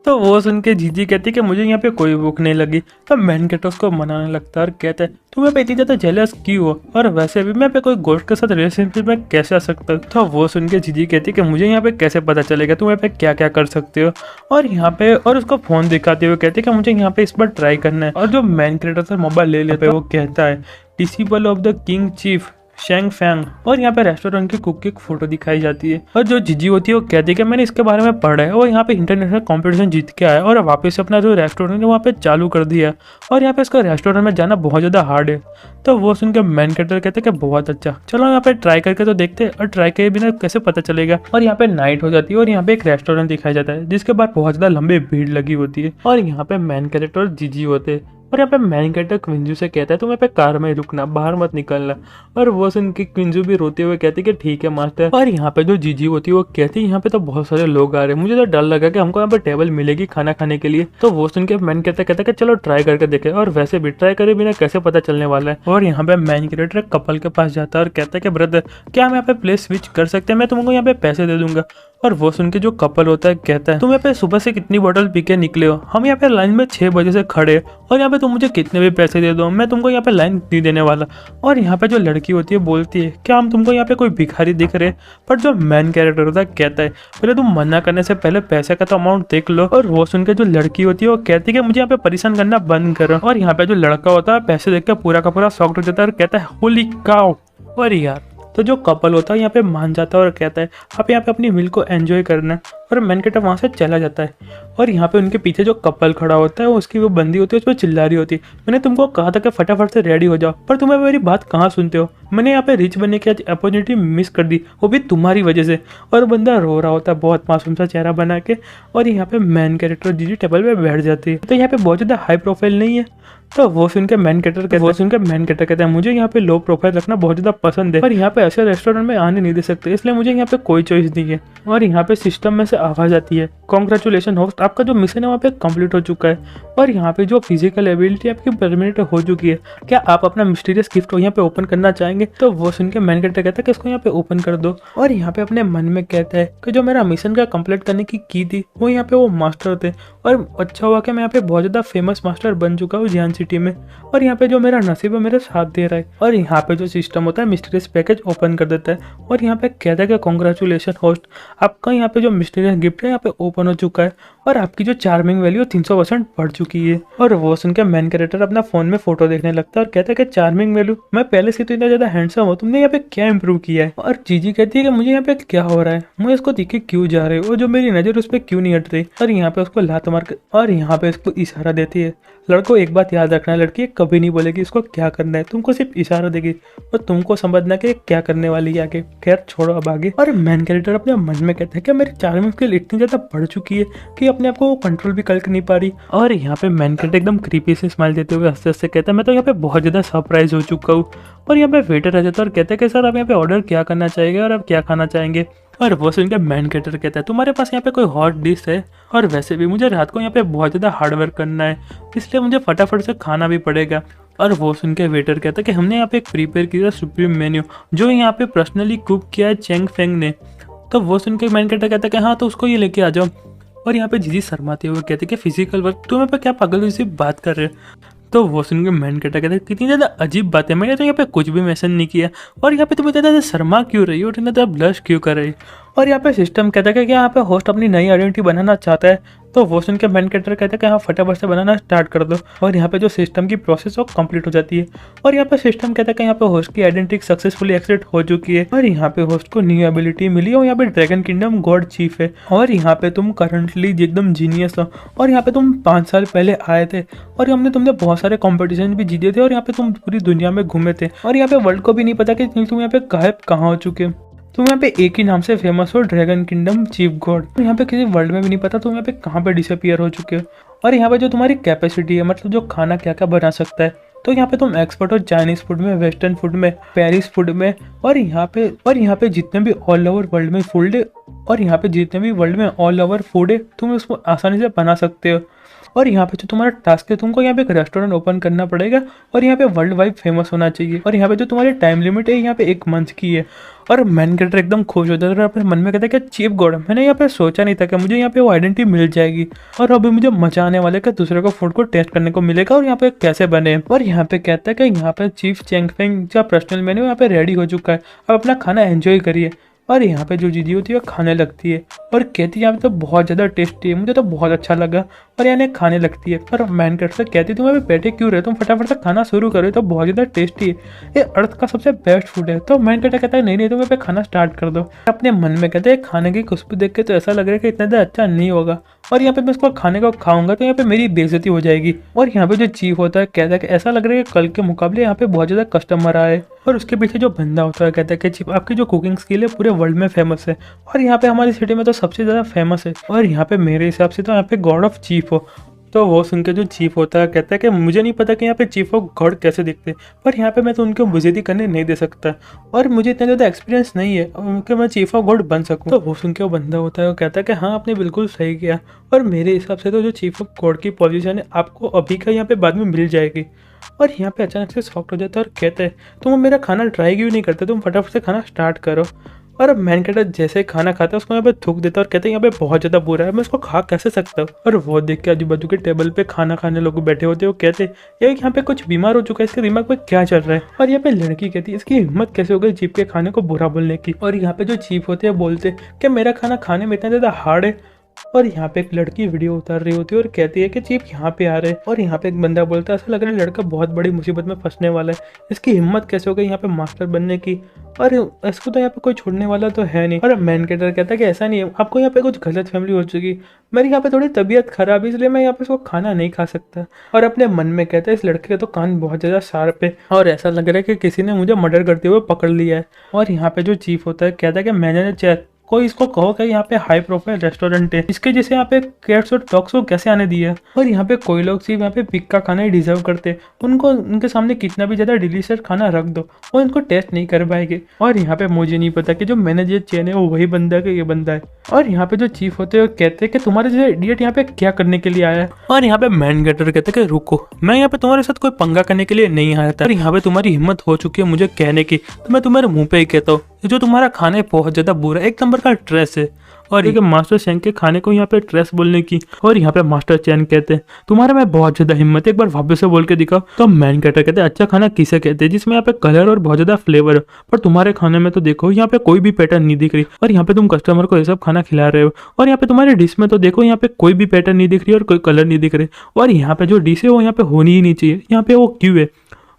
तो वो सुन के जीजी कहती है कि मुझे यहाँ पे कोई भूख नहीं लगी। तो मैन कैरेक्टर उसको मनाने लगता है और कहता है तुम यहाँ पे इतनी ज़्यादा जेलस क्यों हो, और वैसे भी मैं पे कोई गोश्त के साथ रिलेशनशिप में कैसे आ सकता हूँ। तो वो सुन के जीजी कहती है कि मुझे यहाँ पे कैसे पता चलेगा तुम यहाँ पे क्या क्या कर सकते हो, और यहाँ पे और उसको फ़ोन दिखाते हुए कहते हैं कि मुझे यहाँ पे इस बार ट्राई करना है। और जो मैन कैरेक्टर से मोबाइल ले लेता है वो कहता है डिसिबल ऑफ द किंग चीफ शेंग फैंग, और यहाँ पे रेस्टोरेंट की कुक की फोटो दिखाई जाती है। और जो जीजी होती है वो कहती है कि मैंने इसके बारे में पढ़ा है और यहाँ पे इंटरनेशनल कंपटीशन जीत के आया और वापस अपना जो रेस्टोरेंट है वहाँ पे चालू कर दिया, और यहाँ पे इसका रेस्टोरेंट में जाना बहुत ज़्यादा हार्ड है। तो वो सुन के मैन कैरेक्टर कहते हैं कि बहुत अच्छा, चलो यहाँ पे ट्राई करके तो देखते हैं, और ट्राई किए बिना कैसे पता चलेगा। और यहाँ पे नाइट हो जाती है और यहाँ पे एक रेस्टोरेंट दिखाया जाता है जिसके बाद बहुत ज़्यादा लंबी भीड़ लगी होती है, और यहाँ पे मैन कैरेक्टर और जीजी होते हैं, और यहाँ पे मैन कैरेक्टर क्विंजू से कहता है तुम यहाँ पे कार में रुकना, बाहर मत निकलना। और वो सुन के क्विंजू भी रोते हुए कहती है कि ठीक है मास्टर। और यहाँ पे जो जीजी होती है वो कहती है यहाँ पे तो बहुत सारे लोग आ रहे हैं, मुझे तो डर लगा कि हमको यहाँ पे टेबल मिलेगी खाना खाने के लिए। तो वो सुन के मैन कहता है कि चलो ट्राई करके देखे, और वैसे भी ट्राई करे बिना कैसे पता चलने वाला है। और यहाँ पे मैन कैरेक्टर कपल के पास जाता है और कहता है कि ब्रदर क्या हम यहाँ पे प्लेस स्विच कर सकते हैं, मैं तुमको यहाँ पे पैसे दे दूंगा। और वो सुन के जो कपल होता है कहता है तुम यहाँ पे सुबह से कितनी बोतल पी के निकले हो, हम यहाँ पे लाइन में 6 बजे से खड़े, और यहाँ पे तुम मुझे कितने भी पैसे दे दो मैं तुमको यहाँ पे लाइन नहीं देने वाला। और यहाँ पे जो लड़की होती है बोलती है क्या हम तुमको यहाँ पे कोई भिखारी दिख रहे, पर जो मैन कैरेक्टर होता है कहता है पहले तुम मना करने से पहले पैसे का तो अमाउंट देख लो। और वो सुन के जो लड़की होती है वो कहती है कि मुझे यहाँ पे परेशान करना बंद करो। और यहाँ पे जो लड़का होता है पैसे देख कर पूरा का पूरा शॉक्ड हो जाता है और कहता है होली काउ। और यार तो जो कपल होता है यहाँ पे मान जाता है और कहता है आप यहाँ पे अपनी मील को एंजॉय करना, और मैन कैरेक्टर वहाँ से चला जाता है। और यहाँ पे उनके पीछे जो कपल खड़ा होता है उसकी वो बंदी होती है, उस पर चिल्ला रही होती है मैंने तुमको कहा था कि फटाफट से रेडी हो जाओ, पर तुम्हें मेरी बात कहाँ सुनते हो, मैंने यहाँ पे रिच बनने की आज अपॉर्चुनिटी मिस कर दी, वो भी तुम्हारी वजह से। और बंदा रो रहा होता है बहुत मासूम सा चेहरा बना के, और यहाँ पे मैन कैरेक्टर जीजी टेबल पे बैठ जाती है। तो यहाँ पे बहुत ज़्यादा हाई प्रोफाइल नहीं है, तो वो सुन के मैन कैरेक्टर कहता है मुझे यहाँ पे लो प्रोफाइल रखना बहुत ज़्यादा पसंद है, पर यहाँ पे ऐसे रेस्टोरेंट में आने नहीं दे सकते, इसलिए मुझे यहाँ पे कोई चॉइस नहीं है। और यहाँ पे सिस्टम में से आवाज़ आती है कॉन्ग्रेचुलेशन होस्ट, आपका जो मिशन है वहाँ पे कंप्लीट हो चुका है, और यहाँ पे जो फिजिकल एबिलिटी आपकी परमानेंट हो चुकी है, क्या आप अपना मिस्टीरियस गिफ्ट यहाँ पे ओपन करना चाहेंगे। तो वो सुन के मैन कैरेक्टर कहता है कि इसको यहाँ पे ओपन कर दो। और यहाँ पे अपने मन में कहता है कि जो मेरा मिशन का कंप्लीट करने की थी वो यहाँ पे वो मास्टर थे, और अच्छा हुआ कि मैं यहाँ पे बहुत ज़्यादा फेमस मास्टर बन चुका हूँ जियान सिटी में, और यहाँ पे जो मेरा नसीब है मेरे साथ दे रहा है। और यहाँ पे जो सिस्टम होता है मिस्टीरियस पैकेज ओपन कर देता है, और यहाँ पे कहता है कि कॉन्ग्रेचुलेशन होस्ट, आपका यहाँ पे जो मिस्टीरियस गिफ्ट है यहाँ पे ओपन हो चुका है। और आपकी जो चार्मिंग वैल्यू 300% बढ़ चुकी है। और वो सुन के मेन कैरेक्टर अपना फोन में फोटो देखने लगता है और कहता है कि चार्मिंग वैल्यू, मैं पहले से तो इतना ज्यादा हैंडसम हूँ, तुमने यहाँ पे क्या इंप्रूव किया है। और जीजी कहती है कि मुझे यहाँ पे क्या हो रहा है, मुझे इसको देख के क्यों जा रहे हो, और जो मेरी नजर उस पर क्यों नहीं हट रही। और यहाँ पे उसको लात मार और यहाँ पे उसको इशारा देती है। लड़को एक बात याद रखना, लड़की कभी नहीं बोलेगी इसको क्या करना है, तुमको सिर्फ इशारा देगी और तुमको समझना कि क्या करने वाली है आगे। खैर छोड़ो अब आगे। और मेन कैरेक्टर अपने मन में कहता है कि मेरी चार्मिंग स्किल इतनी ज्यादा बढ़ चुकी है कि अपने आप को कंट्रोल भी कर नहीं पा रही। और यहाँ पे मेन कैरेक्टर एकदम क्रीपी से स्माइल देते हुए हंसते हंसते कहता है मैं तो यहाँ पे बहुत ज्यादा सरप्राइज हो चुका हूँ। और यहाँ पे वेटर आ जाता है और कहते हैं कि सर आप यहाँ पे ऑर्डर क्या करना चाहेंगे और आप क्या खाना चाहेंगे। और वो सुन के मेन कैरेक्टर कहता है तुम्हारे पास यहाँ पे कोई हॉट डिश है, और वैसे भी मुझे रात को यहाँ पे बहुत ज़्यादा हार्ड वर्क करना है, इसलिए मुझे फटाफट से खाना भी पड़ेगा। और वो सुन के वेटर कहता है कि हमने यहाँ पे एक प्रिपेयर किया सुप्रीम मेन्यू जो यहाँ पे पर्सनली कुक किया है चेंग फेंग ने। तो वो सुन के मेन कैरेक्टर कहता है कि हाँ तो उसको ये लेके आ जाओ। और यहाँ पे जीजी शर्माते हुए कहते हैं कि फिजिकल वर्क, तुम यहाँ पे क्या पागल जैसी बात कर रहे हो। तो वो सुन के मेन कैरेक्टर कहते हैं कितनी ज़्यादा अजीब बात है, मैंने तो यहाँ पे कुछ भी मेंशन नहीं किया, और यहाँ पे तुम इतना ज़्यादा शर्मा क्यों रही हो और इतना ज़्यादा ब्लश क्यों कर रही हो। और यहाँ पे सिस्टम कहता है कि यहाँ पे होस्ट अपनी नई आइडेंटिटी बनाना चाहता है। तो वो सुन के मेन कैरेक्टर कहता है कि हाँ फटाफट से बनाना स्टार्ट कर दो। और यहाँ पे जो सिस्टम की प्रोसेस वो कंप्लीट हो जाती है। और यहाँ पे सिस्टम कहता है कि यहाँ पे होस्ट की आइडेंटिटी सक्सेसफुली एक्सेप्ट हो चुकी है, और यहाँ पे होस्ट को न्यू एबिलिटी मिली और यहाँ पे ड्रैगन किंगडम गॉड चीफ है, और यहाँ पे तुम करंटली एकदम जीनियस हो। और यहाँ पे तुम 5 साल पहले आए थे और तुमने बहुत सारे कॉम्पिटिशन भी जीते थे, और यहाँ पे तुम पूरी दुनिया में घूमे थे, और यहाँ पे वर्ल्ड को भी नहीं पता कि तुम यहाँ पे गायब कहाँ हो चुके। तुम यहाँ पे एक ही नाम से फेमस हो, ड्रैगन किंगडम चीफ गॉड। यहाँ पे किसी वर्ल्ड में भी नहीं पता तुम यहाँ पे कहाँ पे डिसअपियर हो चुके हो। और यहाँ पे जो तुम्हारी कैपेसिटी है, मतलब जो खाना क्या क्या बना सकता है, तो यहाँ पे तुम एक्सपर्ट हो चाइनीज फूड में, वेस्टर्न फूड में, पेरिस फूड में, और यहाँ पे जितने भी ऑल ओवर वर्ल्ड में फूड है, और यहाँ पे जितने भी वर्ल्ड में ऑल ओवर फूड है तुम उसको आसानी से बना सकते हो। और यहाँ पे जो तुम्हारा टास्क है, तुमको यहाँ पे एक रेस्टोरेंट ओपन करना पड़ेगा और यहाँ पे वर्ल्ड वाइड फेमस होना चाहिए। और यहाँ पे जो तुम्हारी टाइम लिमिट है यहाँ पे 1 मंथ की है। और मेन कैरेक्टर एकदम खुश हो जाता है और अपने मन में कहता है कि चीफ गॉड, मैंने यहाँ पे सोचा नहीं था कि मुझे यहाँ पे वो आइडेंटिटी मिल जाएगी, और अभी मुझे मजा आने वाले का दूसरे को फूड को टेस्ट करने को मिलेगा और यहाँ पे कैसे बने। और यहाँ पे कहता है कि यहाँ पे चीफ चेंग फेंग का पर्सनल मेन्यू यहाँ पे रेडी हो चुका है, अब अपना खाना एंजॉय करिए। और यहाँ पे जो जीजी होती है वो खाने लगती है और कहती है यहाँ पे तो बहुत ज़्यादा टेस्टी है, मुझे तो बहुत अच्छा लगा, और यानी खाने लगती है। पर मैन कैरेक्टर कहती है तुम अभी बैठे क्यों रहे, तुम फटाफट से खाना शुरू करो, तो बहुत ज़्यादा टेस्टी है, ये अर्थ का सबसे बेस्ट फूड है। तो मैन कैरेक्टर कहता है नहीं तुम यहाँ पे खाना स्टार्ट कर दो। अपने मन में कहते हैं खाने की खुशबू देख के तो ऐसा लग रहा है कि इतना ज़्यादा अच्छा नहीं होगा, और यहाँ पे मैं इसको खाने को खाऊंगा तो यहाँ पे मेरी बेइज्जती हो जाएगी। और यहाँ पे जो चीफ होता है कहता है कि ऐसा लग रहा है कि कल के मुकाबले यहाँ पे बहुत ज़्यादा कस्टमर आए। और उसके पीछे जो बंदा होता है कहता है कि चीफ आपकी जो कुकिंग स्किल है पूरे वर्ल्ड में फेमस है, और यहाँ पे हमारी सिटी में तो सबसे ज़्यादा फेमस है, और यहाँ पे मेरे हिसाब से तो यहाँ पे गॉड ऑफ चीफ हो। तो वो सुन के जो चीफ होता है कहता है कि मुझे नहीं पता कि यहाँ पे चीफ ऑफ गॉड कैसे दिखते, पर यहाँ पे मैं तो उनको बेइज्जती करने नहीं दे सकता, और मुझे इतना ज़्यादा एक्सपीरियंस नहीं है कि मैं चीफ ऑफ गॉड बन सकूँ। तो वो सुन के वो बंदा होता है वो कहता है कि हाँ आपने बिल्कुल सही किया, और मेरे हिसाब से तो जो चीफ ऑफ गॉड की पोजीशन है आपको अभी का यहाँ पे बाद में मिल जाएगी। और यहाँ पे अचानक से शॉक हो जाता है और कहते हैं तुम मेरा खाना ट्राई क्यों नहीं करते, तुम फटाफट से खाना स्टार्ट करो। और मैन कैरेक्टर जैसे ही खाना खाता है उसको यहाँ पे थूक देता है और कहते हैं यहाँ पे बहुत ज़्यादा बुरा है, मैं इसको खा कैसे सकता हूँ। और वो देख के आजू बाजू के टेबल पे खाना खाने लोग बैठे होते हैं, वो कहते हैं ये यहाँ पे कुछ बीमार हो चुका है, इसके दिमाग में क्या चल रहा है। और यहाँ पे लड़की कहती है इसकी हिम्मत कैसे हो गई चीफ के खाने को बुरा बोलने की। और यहाँ पे जो चीफ होते हैं बोलते कि मेरा खाना खाने में इतना ज़्यादा हार्ड है। और यहाँ पे एक लड़की वीडियो उतार रही होती है और कहती है कि चीफ यहाँ पे आ रहे हैं, और यहाँ पे एक बंदा बोलता है ऐसा लग रहा है लड़का बहुत बड़ी मुसीबत में फंसने वाला है, इसकी हिम्मत कैसे हो गई यहाँ पे मास्टर बनने की, और इसको तो यहाँ पे कोई छोड़ने वाला तो है नहीं। और मैन कैरेक्टर कहता है कि ऐसा नहीं है, आपको यहाँ पे कुछ गलत फैमिली हो चुकी, मेरी यहाँ पे थोड़ी तबीयत खराब है इसलिए मैं यहाँ पे इसको खाना नहीं खा सकता। और अपने मन में कहता है इस लड़के का तो कान बहुत ज़्यादा शार्प है और ऐसा लग रहा है कि किसी ने मुझे मर्डर करते हुए पकड़ लिया है। और यहाँ पे जो चीफ होता है कहता है कि मैनेजर कोई इसको कहो कि यहाँ पे हाई प्रोफाइल रेस्टोरेंट है, इसके जैसे यहाँ पे कैट्स और डॉग्स को कैसे आने दिया। और यहाँ पे कोई लोग सिर्फ यहाँ पे पिक का खाना ही डिजर्व करते, उनको उनके सामने कितना भी ज़्यादा डिलीशियस खाना रख दो वो इनको टेस्ट नहीं कर पाएंगे। और यहाँ पे मुझे नहीं पता कि जो मैनेजर चेन है वो वही बंदा है कि ये बंदा है। और यहाँ पे जो चीफ होते हैं कहते हैं कि तुम्हारे जैसे इडियट यहाँ पे क्या करने के लिए आया है। और यहाँ पे मैन कैरेक्टर कहते हैं कि रुको, मैं यहाँ पे तुम्हारे साथ कोई पंगा करने के लिए नहीं आया था, और यहाँ पे तुम्हारी हिम्मत हो चुकी है मुझे कहने की, तो मैं तुम्हारे मुंह पे ही कहता हूँ जो तुम्हारा खाना है बहुत ज्यादा बुरा, एक नंबर का ट्रेस है। और ये मास्टर चैन के खाने को यहाँ पे ट्रेस बोलने की, और यहाँ पे मास्टर चैन कहते हैं तुम्हारे में बहुत ज्यादा हिम्मत है, एक बार वापस से बोल के दिखाओ। तो मैन कैरेक्टर कहते हैं अच्छा खाना किसे कहते हैं, जिसमें यहाँ पे कलर और बहुत ज्यादा फ्लेवर हो, पर तुम्हारे खाने में तो देखो यहाँ पे कोई भी पैटर्न नहीं दिख रही, और यहाँ पे तुम कस्टमर को ये सब खाना खिला रहे हो, और यहाँ पे तुम्हारे डिश में तो देखो यहाँ पे कोई भी पैटर्न नहीं दिख रही और कोई कलर नहीं दिख रहे, और यहाँ पे जो डिश है वो यहाँ पे होनी ही नहीं चाहिए, यहाँ पे वो क्यों है।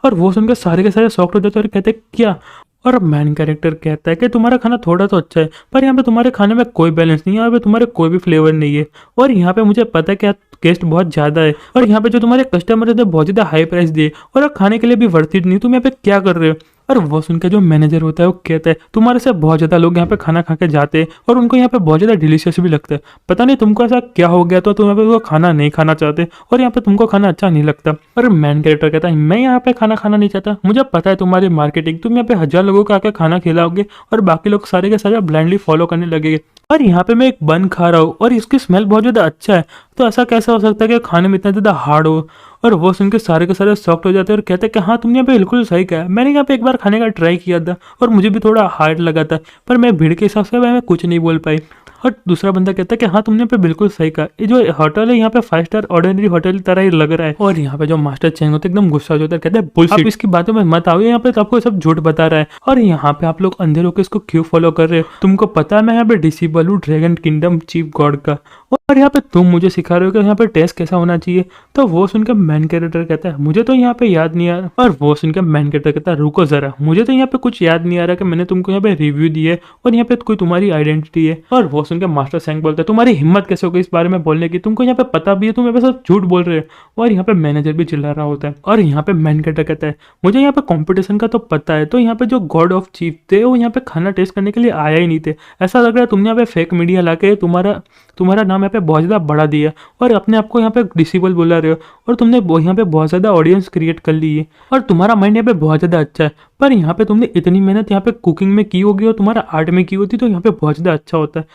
और वो सुनकर सारे के सारे शॉक्ड हो जाते हैं और कहते हैं क्या। और मैन कैरेक्टर कहता है कि तुम्हारा खाना थोड़ा तो अच्छा है, पर यहाँ पे तुम्हारे खाने में कोई बैलेंस नहीं है, यहाँ पे तुम्हारे कोई भी फ्लेवर नहीं है, और यहाँ पे मुझे पता है कि टेस्ट बहुत ज़्यादा है, और यहाँ पे जो तुम्हारे कस्टमर है बहुत ज़्यादा हाई प्राइस दिए और खाने के लिए भी वर्थ इट नहीं, तुम यहाँ पे क्या कर रहे हो। और वो सुनकर जो मैनेजर होता है वो कहता है तुम्हारे से बहुत ज़्यादा लोग यहाँ पे खाना खा के जाते हैं और उनको यहाँ पे बहुत ज़्यादा डिलीशियस भी लगता है, पता नहीं तुमको ऐसा क्या हो गया तो तुम यहाँ पे वो खाना नहीं खाना चाहते और यहाँ पे तुमको खाना अच्छा नहीं लगता। और मैन कैरेक्टर कहता है मैं यहाँ पे खाना खाना नहीं चाहता, मुझे पता है तुम्हारी मार्केटिंग, तुम यहाँ पे 1000 लोगों को आके खाना खिलाओगे और बाकी लोग सारे के सारे ब्लाइंडली फॉलो करने लगेंगे, और यहाँ पे मैं एक बन खा रहा हूँ और इसकी स्मेल बहुत ज़्यादा अच्छा है, तो ऐसा कैसा हो सकता है कि खाने में इतना ज़्यादा हार्ड हो। और वो सुन के सारे के सारे सॉफ्ट हो जाते हैं और कहते हैं कि हाँ तुमने यहाँ पे बिल्कुल सही कहा, मैंने यहाँ पे एक बार खाने का ट्राई किया था और मुझे भी थोड़ा हार्ड लगा था, पर मैं भीड़ के हिसाब से मैं कुछ नहीं बोल पाई। और दूसरा बंदा कहता है कि हाँ तुमने यहाँ पे बिल्कुल सही कहा, ये जो होटल है यहाँ पे 5 स्टार ऑर्डिनरी होटल की तरह ही लग रहा है। और यहाँ पे जो मास्टर चैंग होता है एकदम गुस्सा हो जाता है, कहते हैं बुलशिट, आप इसकी बातों में मत आओ, यहाँ पे तो आपको सब झूठ बता रहा है और यहाँ पे आप लोग अंधेर होकर इसको क्यों फॉलो कर रहे हो, तुमको पता है मैं यहाँ पे डिसेबल हूँ ड्रैगन किंगडम चीफ गॉड का, और यहाँ पे तुम मुझे सिखा रहे हो कि यहाँ पे टेस्ट कैसा होना चाहिए। तो वो सुनकर मैन कैरेक्टर कहता है मुझे तो यहाँ पे याद नहीं आ रहा, और वो सुनकर मैन कैरेक्टर कहता है रुको जरा, मुझे तो यहाँ पे कुछ याद नहीं आ रहा कि मैंने तुमको यहाँ पे रिव्यू दी है और यहाँ पे कोई तुम्हारी आइडेंटिटी है। और वो सुनकर मास्टर सैंग बोलता है तुम्हारी हिम्मत कैसे हो गई इस बारे में बोलने की, तुमको यहाँ पे पता भी है, तुम यहाँ पे सब झूठ बोल रहे हो। और यहाँ पे मैनेजर भी चिल्ला रहा होता है, और यहाँ पे मैन कैरेक्टर कहता है मुझे यहाँ पे कॉम्पिटिशन का तो पता है, तो यहाँ पे जो गॉड ऑफ चीफ थे वो यहाँ पे खाना टेस्ट करने के लिए आया ही नहीं थे, ऐसा लग रहा है तुमने यहाँ पे फेक मीडिया लाके तुम्हारा नाम यहाँ पे बहुत ज़्यादा बढ़ा दिया और अपने आप को यहाँ पे डिसेबल बोला रहे हो, और तुमने यहाँ पे बहुत ज़्यादा ऑडियंस क्रिएट कर ली है और तुम्हारा माइंड यहाँ पे बहुत ज़्यादा अच्छा है, पर यहाँ पे तुमने इतनी मेहनत यहाँ पे कुकिंग में की होगी और तुम्हारा आर्ट में की होती तो यहाँ पे बहुत ज़्यादा अच्छा होता है।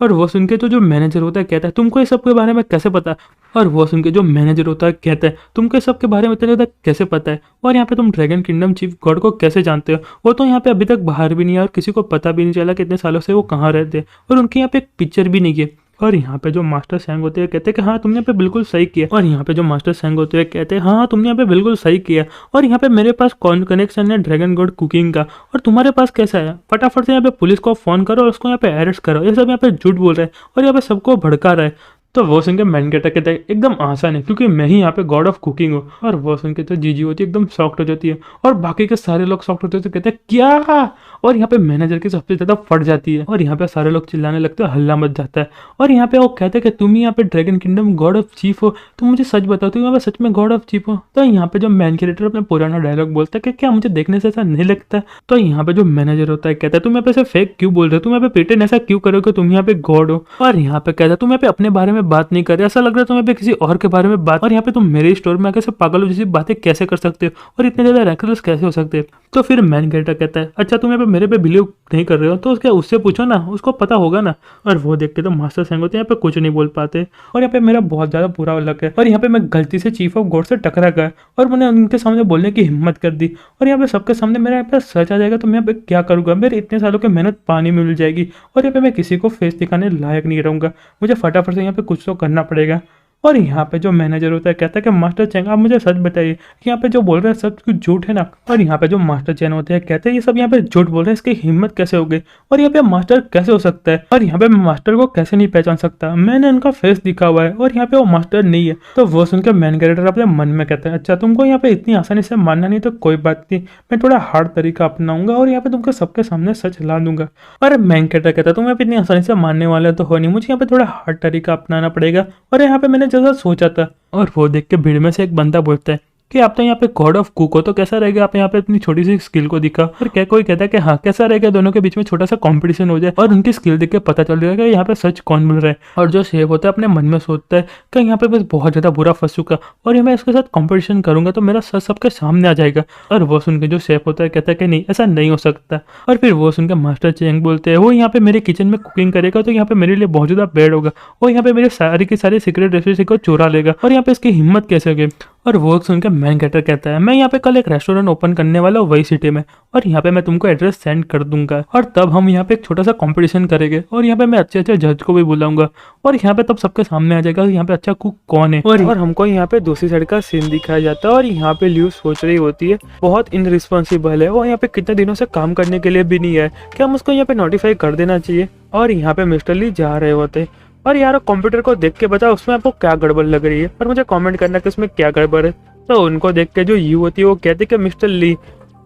और वो सुन के तो जो मैनेजर होता है कहता है तुमको ये सब के बारे में कैसे पता है, और वो सुन के जो मैनेजर होता है कहता है तुमको ये सब के बारे में इतना ज़्यादा कैसे पता है, और यहाँ पे तुम ड्रैगन किंगडम चीफ गॉड को कैसे जानते हो, वो तो यहाँ पे अभी तक बाहर भी नहीं है और किसी को पता भी नहीं चला कितने सालों से वो कहाँ रहते हैं, और उनके यहाँ पे एक पिक्चर भी नहीं है। और यहाँ पे जो मास्टर सैंग होते हैं कहते हैं कि हाँ तुमने यहाँ पे बिल्कुल सही किया, और यहाँ पे जो मास्टर सैंग होते हैं कहते हैं हाँ तुमने यहाँ पे बिल्कुल सही किया, और यहाँ पे मेरे पास कौन कनेक्शन है ड्रैगन गॉड कुकिंग का, और तुम्हारे पास कैसा है, फटाफट से यहाँ पे पुलिस को फ़ोन करो और उसको यहाँ पे अरेस्ट करो, ये सब यहाँ पे झूठ बोल रहे हैं और यहाँ पे सबको भड़का रहा है। तो वो सुन के मैन कैरेक्टर कहता है एकदम आसान है क्योंकि मैं ही यहाँ पे गॉड ऑफ कुकिंग हूँ, और वो सुन के तो जीजी होती है एकदम शॉक्ट हो जाती है और बाकी के सारे लोग शॉक्ट होते हैं, तो कहते हैं क्या, और यहाँ पे मैनेजर की सबसे ज़्यादा फट जाती है और यहाँ पे सारे लोग चिल्लाने लगते हैं, हल्ला मच जाता है। और यहाँ पे वो कहते हैं कि तुम ही यहाँ पे dragon kingdom God of chief हो, तुम मुझे सच बताओ तुम यहाँ पे सच में गॉड ऑफ चीफ हो। तो यहाँ पे जो मैन कैरेक्टर अपना पुराना डायलॉग बोलता है कि क्या मुझे देखने से ऐसा नहीं लगता। तो यहाँ पे जो मैनेजर होता है कहता है तुम यहाँ पे ऐसे फेक क्यों बोल रहे हो, तुम यहाँ पे प्रिटेंड ऐसा क्यों करो कि तुम यहाँ पे गॉड हो। और यहाँ पे कहता है तुम यहाँ पे अपने बारे में बात नहीं कर रहे, ऐसा लग रहा है तुम यहाँ पे किसी और के बारे में बात, और यहाँ पे तुम मेरे स्टोर में आके सब पागलों जैसी बातें कैसे कर सकते हो और इतने ज़्यादा रैकलेस कैसे हो सकते हो। तो फिर मैन कैरेक्टर कहता है अच्छा तुम यहाँ पे मेरे पे बिलीव नहीं कर रहे हो तो उससे पूछो ना, उसको पता होगा ना। और वो देखते तो मास्टर सैंग होते हैं यहाँ पे कुछ नहीं बोल पाते, और यहाँ पे मेरा बहुत ज़्यादा बुरा लग है, और यहाँ पे मैं गलती से चीफ ऑफ गॉड से टकरा गया और मैंने उनके सामने बोलने की हिम्मत कर दी, और यहाँ पे सबके सामने मेरा यहाँ पे सच आ जाएगा तो मैं यहाँ पे क्या करूँगा, मेरे इतने सालों की मेहनत पानी में मिल जाएगी, और यहाँ पे मैं किसी को फेस दिखाने लायक नहीं रहूँगा, मुझे फटाफट से यहाँ पे कुछ तो करना पड़ेगा। और यहाँ पे जो मैनेजर होता है कहता है कि मास्टर चैन आप मुझे सच बताइए कि यहाँ पे जो बोल रहे हैं सब कुछ झूठ है ना। और यहाँ पे जो मास्टर चैन होते हैं कहते हैं ये सब यहाँ पे झूठ बोल रहे हैं, इसकी हिम्मत कैसे हो गई, और यहाँ पे मास्टर कैसे हो सकता है, और यहाँ पे मैं मास्टर को कैसे नहीं पहचान सकता, मैंने उनका फेस दिखा हुआ है और यहाँ पे वो मास्टर नहीं है। तो वो सुनकर मैन कैरेक्टर अपने मन में कहता है अच्छा तुमको यहाँ पे इतनी आसानी से मानना नहीं तो कोई बात नहीं, मैं थोड़ा हार्ड तरीका अपनाऊंगा और यहाँ पे तुमको सबके सामने सच ला दूंगा। और मैन कैरेक्टर कहता है तुम यहाँ पे इतनी आसानी से मानने वाले तो हो नहीं, मुझे यहाँ पे थोड़ा हार्ड तरीका अपनाना पड़ेगा, और यहाँ पे मैंने जैसा सोचा था। और वो देख के भीड़ में से एक बंदा बोलता है कि आप तो यहाँ पे गॉड ऑफ कुक हो तो कैसा रहेगा आप यहाँ पे अपनी छोटी सी स्किल को दिखा, और क्या कोई कहता है कि हाँ कैसा रहेगा दोनों के बीच में छोटा सा कंपटीशन हो जाए और उनकी स्किल देख के पता चल जाएगा कि यहाँ पे सच कौन बोल रहा है। और जो शेफ होता है अपने मन में सोचता है कि यहाँ पे बस बहुत ज्यादा बुरा फंस चुका और मैं इसके साथ कॉम्पिटिशन करूंगा तो मेरा सच सबके सामने आ जाएगा। और वो सुन के जो शेफ होता है कहता है कि नहीं ऐसा नहीं हो सकता, और फिर वो सुन के मास्टर चेंग बोलते हैं वो यहाँ पे मेरे किचन में कुकिंग करेगा तो यहाँ पे मेरे लिए बहुत ज्यादा बैड होगा, वो यहाँ पे मेरे सारी की सारी सीक्रेट रेसिपी को चुरा लेगा और यहाँ पे इसकी हिम्मत कैसे होगी। और वो सुन के मैन कैरेक्टर कहता है मैं यहाँ पे कल एक रेस्टोरेंट ओपन करने वाला हूँ वही सिटी में, और यहाँ पे मैं तुमको एड्रेस सेंड कर दूंगा, और तब हम यहाँ पे एक छोटा सा कंपटीशन करेंगे, और यहाँ पे मैं अच्छे अच्छे जज को भी बुलाऊंगा, और यहाँ पे तब सबके सामने आ जाएगा यहाँ पे अच्छा कुक कौन है। और हमको यहाँ पे दूसरी साइड का सीन दिखाया जाता है, और यहाँ पे ल्यू सोच रही होती है बहुत इनरिस्पॉन्सिबल है, वो यहाँ पे कितने दिनों से काम करने के लिए भी नहीं है, क्या हम उसको यहाँ पे नोटिफाई कर देना चाहिए। और यहाँ पे मिस्टर ली जा रहे होते और यार कंप्यूटर को देख के बताओ उसमें आपको क्या गड़बड़ लग रही है, और मुझे कमेंट करना कि उसमें क्या गड़बड़ है। तो उनको देख के जो यू होती है वो कहती कि मिस्टर ली,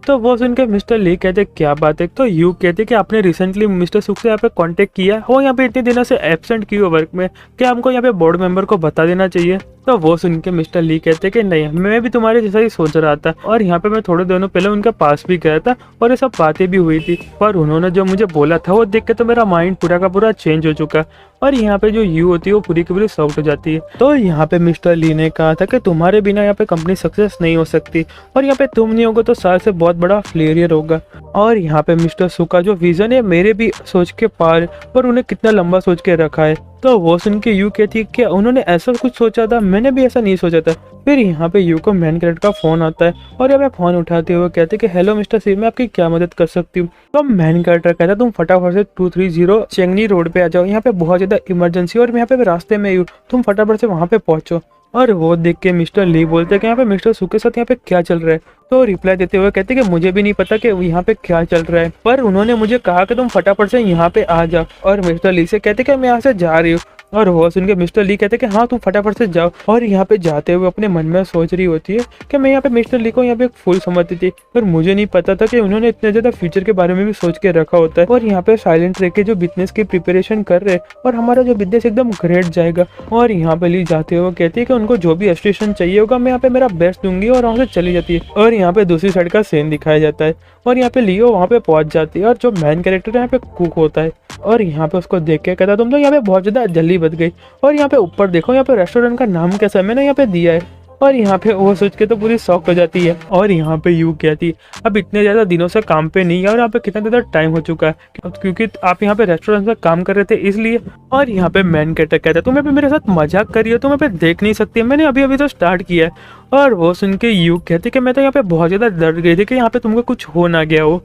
तो वो सुन के मिस्टर ली कहते क्या बात है, तो यू कहते कि आपने रिसेंटली मिस्टर सुख से यहाँ पे कांटेक्ट किया, वो यहाँ पे इतने दिनों से एब्सेंट क्यों वर्क में, क्या हमको यहाँ पे बोर्ड मेंबर को बता देना चाहिए। तो वो सुन के मिस्टर ली कहते कि नहीं, मैं भी तुम्हारे जैसा ही सोच रहा था, और यहाँ पे मैं थोड़े दिनों पहले उनके पास भी गया था और ये सब बातें भी हुई थी, पर उन्होंने जो मुझे बोला था वो देख के तो मेरा माइंड पूरा का पूरा चेंज हो चुका। और यहाँ पे जो यू होती है वो पूरी की पूरी सॉफ्ट हो जाती है। तो यहाँ पे मिस्टर ली ने कहा था कि तुम्हारे बिना यहाँ पे कंपनी सक्सेस नहीं हो सकती, और यहाँ पे तुम नहीं होगा तो साल से बहुत बड़ा फेलियर होगा। और यहाँ पे मिस्टर सु का जो विजन है मेरे भी सोच के पार, पर उन्हें कितना लंबा सोच के रखा है। तो वो सुन के यू कहती कि उन्होंने ऐसा कुछ सोचा था, मैंने भी ऐसा नहीं सोचा था। फिर यहाँ पे यू को मैन कैरेक्टर का फोन आता है, और यहाँ पे फोन उठाते हुए कहते कि हेलो मिस्टर सी, मैं आपकी क्या मदद कर सकती हूँ। तो मैन कैरेक्टर कहता तुम फटाफट से 230 चेंगनी रोड पे आ जाओ, यहाँ पे बहुत ज्यादा इमरजेंसी, और यहाँ पे रास्ते में हूँ, तुम फटाफट से वहाँ पे पहुंचो। और वो देख के मिस्टर ली बोलते हैं कि यहाँ पे मिस्टर सु के साथ यहाँ पे क्या चल रहा है। तो रिप्लाई देते हुए कहते कि मुझे भी नहीं पता कि यहाँ पे क्या चल रहा है, पर उन्होंने मुझे कहा कि तुम फटाफट से यहाँ पे आ जाओ। और मिस्टर ली से कहते कि मैं यहाँ से जा रही हूँ, और वो सुन के मिस्टर ली कहते कि हाँ तुम फटाफट से जाओ। और यहाँ पे जाते हुए अपने मन में सोच रही होती है कि मैं यहाँ पे मिस्टर ली को यहाँ पे एक फूल समझती थी, पर मुझे नहीं पता था कि उन्होंने इतने ज्यादा फ्यूचर के बारे में भी सोच के रखा होता है। और यहाँ पे साइलेंट रह के जो बिजनेस की प्रिपरेशन कर रहे, और हमारा जो बिजनेस एकदम ग्रेट जाएगा। और यहाँ पे ली जाते हुए कहती है कि उनको जो भी एस्टिशन चाहिए होगा मैं यहाँ पे मेरा बेस्ट दूंगी, और वहाँ से चली जाती है। और यहाँ पे दूसरी साइड का सीन दिखाया जाता है, और यहाँ पे लियो वहाँ पे पहुंच जाती है, और जो मैन कैरेक्टर है यहाँ पे कुक होता है, और यहाँ पे उसको देख के कहता तुम तो यहाँ पे बहुत ज्यादा जल्दी बच गई। और यहाँ पे ऊपर देखो, यहाँ पे रेस्टोरेंट का नाम कैसा मैंने यहाँ पे दिया है। और यहाँ पे वो सोच के तो पूरी शॉक हो जाती है। और यहाँ पे यू कहती अब इतने ज्यादा दिनों से काम पे नहीं है, और यहाँ पे कितना ज्यादा टाइम हो चुका है, क्योंकि आप यहाँ पे रेस्टोरेंट में काम कर रहे थे इसलिए। और यहाँ पे मैन कैरेक्टर कहता है तुम पे मेरे साथ मजाक कर रही हो, तुम पे देख नहीं सकती, मैंने अभी अभी तो स्टार्ट किया है। और वो सुन के यू कहते कि मैं तो यहाँ पे बहुत ज्यादा डर गई थी कि यहाँ पे तुमको कुछ हो ना गया हो।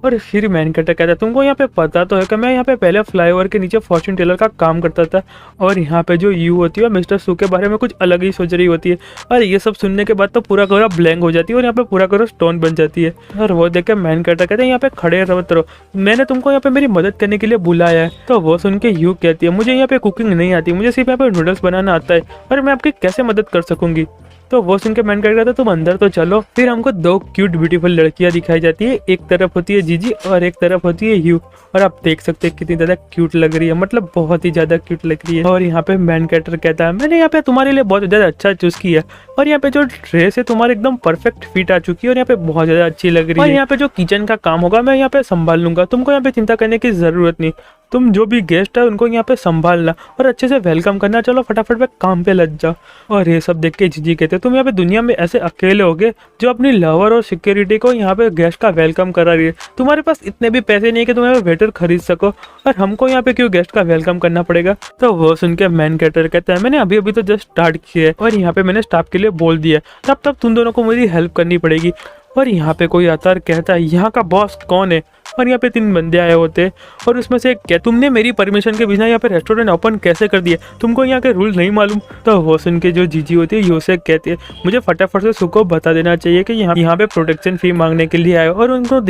और फिर मैन कैरेक्टर कहता है तुमको यहाँ पे पता तो है कि मैं यहाँ पे पहले फ्लाईओवर के नीचे फॉर्च्यून टेलर का काम करता था। और यहाँ पे जो यू होती है मिस्टर सु के बारे में कुछ अलग ही सोच रही होती है, और ये सब सुनने के बाद तो पूरा पूरा ब्लैंक हो जाती है, और यहाँ पे पूरा पूरा स्टोन बन जाती है। और वो देख के मैन कैरेक्टर कहते हैं यहाँ पे खड़े रहो, मैंने तुमको यहाँ पे मेरी मदद करने के लिए बुलाया है। तो वो सुन के यू कहती है मुझे यहाँ पे कुकिंग नहीं आती, मुझे सिर्फ यहाँ पे नूडल्स बनाना आता है, और मैं आपकी कैसे मदद कर सकूंगी। तो वो सुन के मैन कैरेक्टर तुम अंदर तो चलो। फिर हमको दो क्यूट ब्यूटीफुल लड़कियां दिखाई जाती है, एक तरफ होती है जीजी और एक तरफ होती है यू, और आप देख सकते हैं कितनी ज्यादा क्यूट लग रही है, मतलब बहुत ही ज्यादा क्यूट लग रही है। और यहाँ पे मैन कैरेक्टर कहता है मैंने यहाँ पे तुम्हारे लिए बहुत ज्यादा अच्छा चूज किया, और यहाँ पे जो ड्रेस है तुम्हारे एकदम परफेक्ट फिट आ चुकी है, और यहाँ पे बहुत ज्यादा अच्छी लग रही है। और यहाँ पे जो किचन का काम होगा मैं यहाँ पे संभाल लूंगा, तुमको यहाँ पे चिंता करने की जरूरत नहीं, तुम जो भी गेस्ट है उनको यहाँ पे संभालना और अच्छे से वेलकम करना, चलो फटाफट पे काम पे लग जाओ। और ये सब देख के जीजी कहते तुम यहाँ पे दुनिया में ऐसे अकेले होगे जो अपनी लवर और सिक्योरिटी को यहाँ पे गेस्ट का वेलकम करा रही है, तुम्हारे पास इतने भी पैसे नहीं है कि तुम यहाँ पे वेटर खरीद सको, और हमको यहाँ पे क्यों गेस्ट का वेलकम करना पड़ेगा। तो वो सुन के मैन कैरेक्टर कहता है मैंने अभी अभी तो जस्ट स्टार्ट किया है, और यहाँ पे मैंने स्टाफ के लिए बोल दिया, तब तुम दोनों को मेरी हेल्प करनी पड़ेगी। और यहाँ पे कोई आता और कहता है यहाँ का बॉस कौन है, और यहाँ पे 3 बंदे आए होते, और उसमें से क्या तुमने मेरी परमिशन के बिना यहाँ पे रेस्टोरेंट ओपन कैसे कर दिया, तुमको यहाँ के रूल नहीं मालूम। तो वो सुन के जो जीजी होती है यूसे कहती है मुझे फटाफट से सु को बता देना चाहिए कि यहाँ पे प्रोटेक्शन फी मांगने के लिए आए, और उनको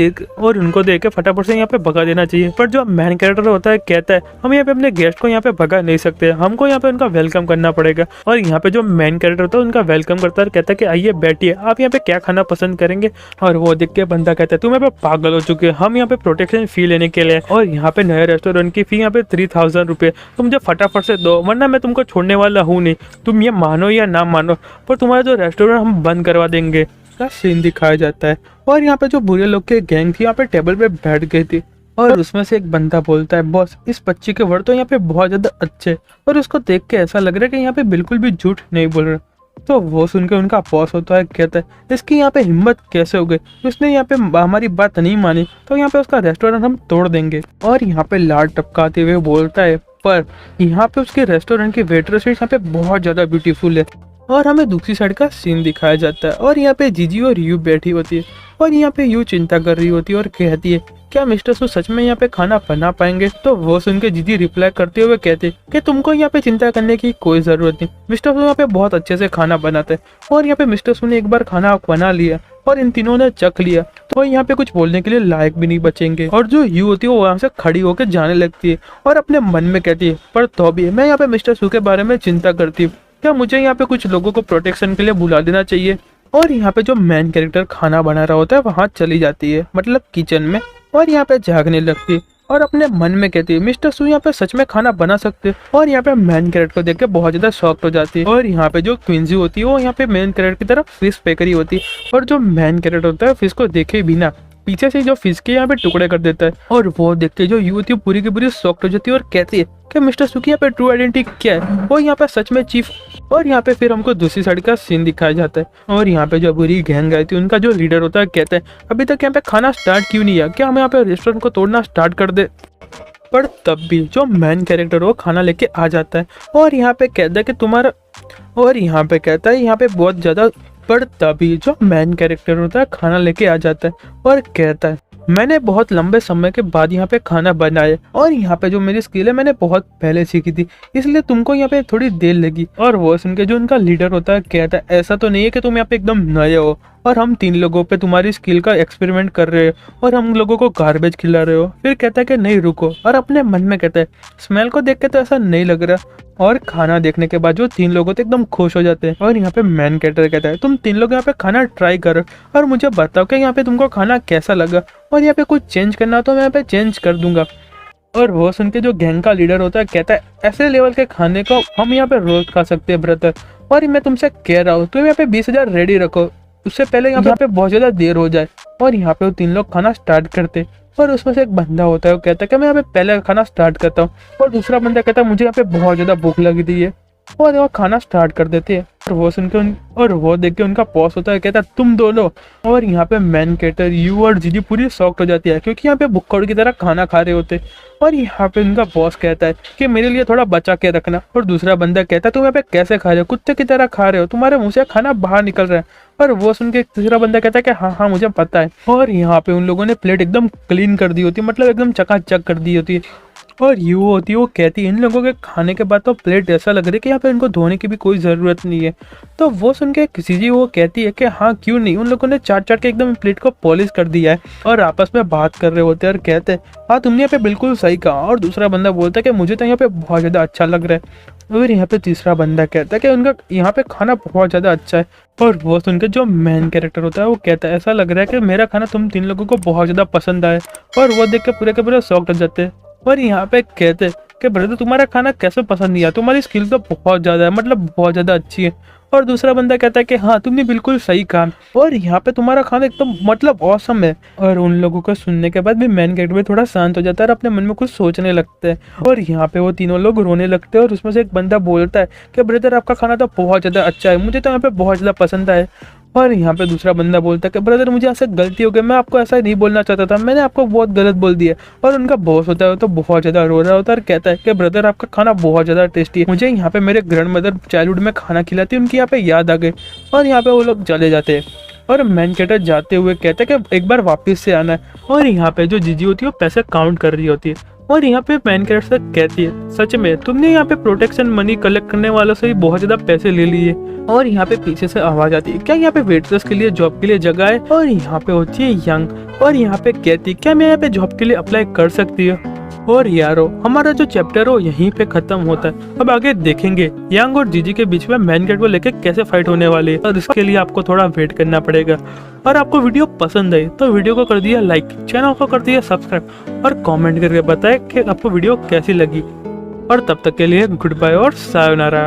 देख के फटाफट से यहाँ पे भगा देना चाहिए। पर जो मैन कैरेक्टर होता है कहता है हम यहाँ पे अपने गेस्ट को यहाँ पे भगा नहीं सकते, हमको यहाँ पे उनका वेलकम करना पड़ेगा। और यहाँ पे जो मैन कैरेक्टर होता है उनका वेलकम करता है, कहता है कि आइए बैठिए, आप यहाँ पे क्या खाना पसंद करेंगे। और वो देख के बंदा कहता है तुम यहाँ पे पागल हो चुके, हम यहाँ पे प्रोटेक्शन फी लेने के लिए, और यहाँ पे नए रेस्टोरेंट की फी यहाँ पे 3000 रुपये, तुम मुझे फटाफट से दो वरना मैं तुमको छोड़ने वाला हूँ नहीं, तुम ये मानो या ना मानो पर तुम्हारा जो रेस्टोरेंट हम बंद करवा देंगे। का सीन दिखाया जाता है, और यहाँ पे जो बुरे लोग के गैंग थी यहाँ पे टेबल पे बैठ गई थी, और उसमें से एक बंदा बोलता है बॉस इस बच्ची के वर्ड तो यहाँ पे बहुत ज्यादा अच्छे, और उसको देख के ऐसा लग रहा है कि यहाँ पे बिल्कुल भी झूठ नहीं बोल रहा। तो वो सुन के उनका बॉस होता है, कहता है इसकी यहाँ पे हिम्मत कैसे हो गई, उसने यहाँ पे हमारी बात नहीं मानी तो यहाँ पे उसका रेस्टोरेंट हम तोड़ देंगे। और यहाँ पे लाड टपकाते हुए बोलता है पर यहाँ पे उसके रेस्टोरेंट की वेटरेस यहाँ पे बहुत ज्यादा ब्यूटीफुल है, और हमें दूसरी साइड का सीन दिखाया जाता है और यहाँ पे जीजी और यू बैठी होती है और यहाँ पे यू चिंता कर रही होती है और कहती है क्या मिस्टर सू सच में यहाँ पे खाना बना पाएंगे। तो वो सुन के जीजी रिप्लाई करते हुए कहते कि तुमको यहाँ पे चिंता करने की कोई जरूरत नहीं, मिस्टर सू यहाँ पे बहुत अच्छे से खाना बनाते हैं। और यहाँ पे मिस्टर सू ने एक बार खाना बना लिया और इन तीनों ने चख लिया तो यहाँ पे कुछ बोलने के लिए लायक भी नहीं बचेंगे। और जो यू होती है वो वहाँ से खड़ी होकर जाने लगती है और अपने मन में कहती है पर तो भी मैं यहाँ पे मिस्टर सू के बारे में चिंता करती हूँ, क्या मुझे यहाँ पे कुछ लोगों को प्रोटेक्शन के लिए बुला देना चाहिए। और यहाँ पे जो मेन कैरेक्टर खाना बना रहा होता है वहाँ चली जाती है मतलब किचन में और यहाँ पे झागने लगती है और अपने मन में कहती है मिस्टर सू यहाँ पे सच में खाना बना सकते हैं। और यहाँ पे मेन कैरेक्टर को देख के बहुत ज्यादा शॉक्ड हो जाती है। और यहाँ पे जो क्विंजी होती है वो यहाँ पे मेन कैरेक्टर की तरफ फिश फेंक रही होती है और जो मेन कैरेक्टर होता है फिश को देखे बिना पीछे से जो फिश के यहाँ पे टुकड़े कर देता है। और वो देख के जो यू होती है पूरी की पूरी शॉक्ड हो जाती है और कहती है कि मिस्टर सू की यहाँ पे ट्रू आइडेंटिटी क्या है, वो यहाँ पे सच में चीफ। और यहाँ पे फिर हमको दूसरी साइड का सीन दिखाया जाता है और यहाँ पे जो बुरी गैंग आई थी उनका जो लीडर होता है कहता है अभी तक यहाँ पे खाना स्टार्ट क्यों नहीं है, क्या हम यहाँ पे रेस्टोरेंट को तोड़ना स्टार्ट कर दे। पर तब भी जो मेन कैरेक्टर वो खाना लेके आ जाता है और यहाँ पे कहता है कि तुम्हारा और यहाँ पे कहता है यहाँ पे बहुत ज्यादा। पर तभी जो मेन कैरेक्टर होता है खाना लेके आ जाता है और कहता है मैंने बहुत लंबे समय के बाद यहाँ पे खाना बनाया और यहाँ पे जो मेरी स्किल है मैंने बहुत पहले सीखी थी, इसलिए तुमको यहाँ पे थोड़ी देर लगी। और वो सुन के जो उनका लीडर होता है कहता है ऐसा तो नहीं है कि तुम यहाँ पे एकदम नए हो और हम 3 लोगों पे तुम्हारी स्किल का एक्सपेरिमेंट कर रहे हो और हम लोगों को गार्बेज खिला रहे हो। फिर कहता है कि नहीं रुको और अपने मन में कहता है स्मेल को देख के तो ऐसा नहीं लग रहा। और खाना देखने के बाद जो 3 लोग होते एकदम खुश हो जाते हैं। और यहाँ पे मेन कैरेक्टर कहता है तुम 3 लोग यहाँ पे खाना ट्राई करो और मुझे बताओ कि यहाँ पे तुमको खाना कैसा लगा और यहाँ पे कुछ चेंज करना हो तो मैं यहाँ पे चेंज कर दूंगा। और वो सुन के जो गैंग का लीडर होता है कहता है ऐसे लेवल के खाने को हम यहाँ पे रोज खा सकते हैं ब्रदर, और मैं तुमसे कह रहा हूँ तुम यहाँ पे 20,000 रेडी रखो, उससे पहले यहाँ पे बहुत ज्यादा देर हो जाए। और यहाँ पे वो 3 लोग खाना स्टार्ट करते और उसमें से एक बंदा होता है वो कहता है कि मैं यहाँ पे पहले खाना स्टार्ट करता हूँ और दूसरा बंदा कहता है मुझे यहाँ पे बहुत ज्यादा भूख लगी थी है और वो खाना स्टार्ट कर देते हैं। और वो सुन के और वो देख के उनका बॉस होता है कहता है तुम दोनों। और यहाँ पे मेन कैरेक्टर यू और जीजी पूरी शॉक्ड हो जाती है क्योंकि यहाँ पे भुक्कड़ की तरह खाना खा रहे होते। और यहाँ पे उनका बॉस कहता है कि मेरे लिए थोड़ा बचा के रखना। और दूसरा बंदा कहता है तुम यहाँ पे कैसे खा रहे हो, कुत्ते की तरह खा रहे हो, तुम्हारे मुंह से खाना बाहर निकल रहा है। और वो सुन के तीसरा बंदा कहता है कि हाँ हाँ मुझे पता है। और यहाँ पे उन लोगों ने प्लेट एकदम क्लीन कर दी होती है, मतलब एकदम चकाचक कर दी होती है। और यू होती है वो कहती है इन लोगों के खाने के बाद तो प्लेट ऐसा लग रहा है कि यहाँ पे इनको धोने की भी कोई ज़रूरत नहीं है। तो वो सुन के किसी जी वो कहती है कि हाँ क्यों नहीं, उन लोगों ने चाट चाट के एकदम प्लेट को पॉलिश कर दिया है और आपस में बात कर रहे होते हैं और कहते हैं हाँ तुमने यहाँ पे बिल्कुल सही कहा। और दूसरा बंदा बोलता है कि मुझे तो यहाँ पे बहुत ज़्यादा अच्छा लग रहा है। और यहाँ पे तीसरा बंदा कहता है कि उनका यहाँ पे खाना बहुत ज़्यादा अच्छा है। और वो सुन के जो मेन कैरेक्टर होता है वो कहता है ऐसा लग रहा है कि मेरा खाना तुम 3 लोगों को बहुत ज़्यादा पसंद आया। और वो देख के पूरे शॉक्ड हो जाते हैं। और यहाँ पे कहते कि ब्रदर तुम्हारा खाना कैसे पसंद नहीं आया, तुम्हारी स्किल तो बहुत ज़्यादा है, मतलब बहुत ज़्यादा अच्छी है। और दूसरा बंदा कहता है कि हाँ तुमने बिल्कुल सही कहा और यहाँ पे तुम्हारा खाना एकदम मतलब ऑसम है। और उन लोगों को सुनने के बाद भी मेन कैरेक्टर थोड़ा शांत हो जाता है और अपने मन में कुछ सोचने लगता है। और यहाँ पे वो तीनों लोग रोने लगते हैं और उसमें से एक बंदा बोलता है कि ब्रदर आपका खाना तो बहुत ज़्यादा अच्छा है, मुझे तो यहाँ पे बहुत ज़्यादा पसंद आया। और यहाँ पे दूसरा बंदा बोलता है कि ब्रदर मुझे ऐसे गलती हो गई, मैं आपको ऐसा नहीं बोलना चाहता था, मैंने आपको बहुत गलत बोल दिया। और उनका बॉस होता है तो बहुत ज़्यादा रो रहा होता है और कहता है कि ब्रदर आपका खाना बहुत ज़्यादा टेस्टी है, मुझे यहाँ पे मेरे ग्रैंड मदर चाइल्डहुड में खाना खिलाती, उनकी यहाँ पे याद आ गई। और यहाँ पे वो लोग चले जाते हैं और मेन कैरेक्टर जाते हुए कहते हैं कि एक बार वापस से आना है। और यहाँ पे जो जीजी होती है वो पैसे काउंट कर रही होती है। और यहाँ पे मेन कैरेक्टर कहती है सच में तुमने यहाँ पे प्रोटेक्शन मनी कलेक्ट करने वालों से ही बहुत ज्यादा पैसे ले लिए। और यहाँ पे पीछे से आवाज आती है क्या यहाँ पे वेटर्स के लिए जॉब के लिए जगह है। और यहाँ पे होती है यंग और यहाँ पे कहती है क्या मैं यहाँ पे जॉब के लिए अप्लाई कर सकती हूँ। और यारो हमारा जो चैप्टर हो यहीं पे खत्म होता है। अब आगे देखेंगे यांग और जीजी के बीच में मेन कैरेक्टर को लेकर कैसे फाइट होने वाली है और इसके लिए आपको थोड़ा वेट करना पड़ेगा। और आपको वीडियो पसंद आई तो वीडियो को कर दिया लाइक, चैनल को कर दिया सब्सक्राइब और कमेंट करके बताएं कि आपको वीडियो कैसी लगी। और तब तक के लिए गुड बाय और सायोनारा।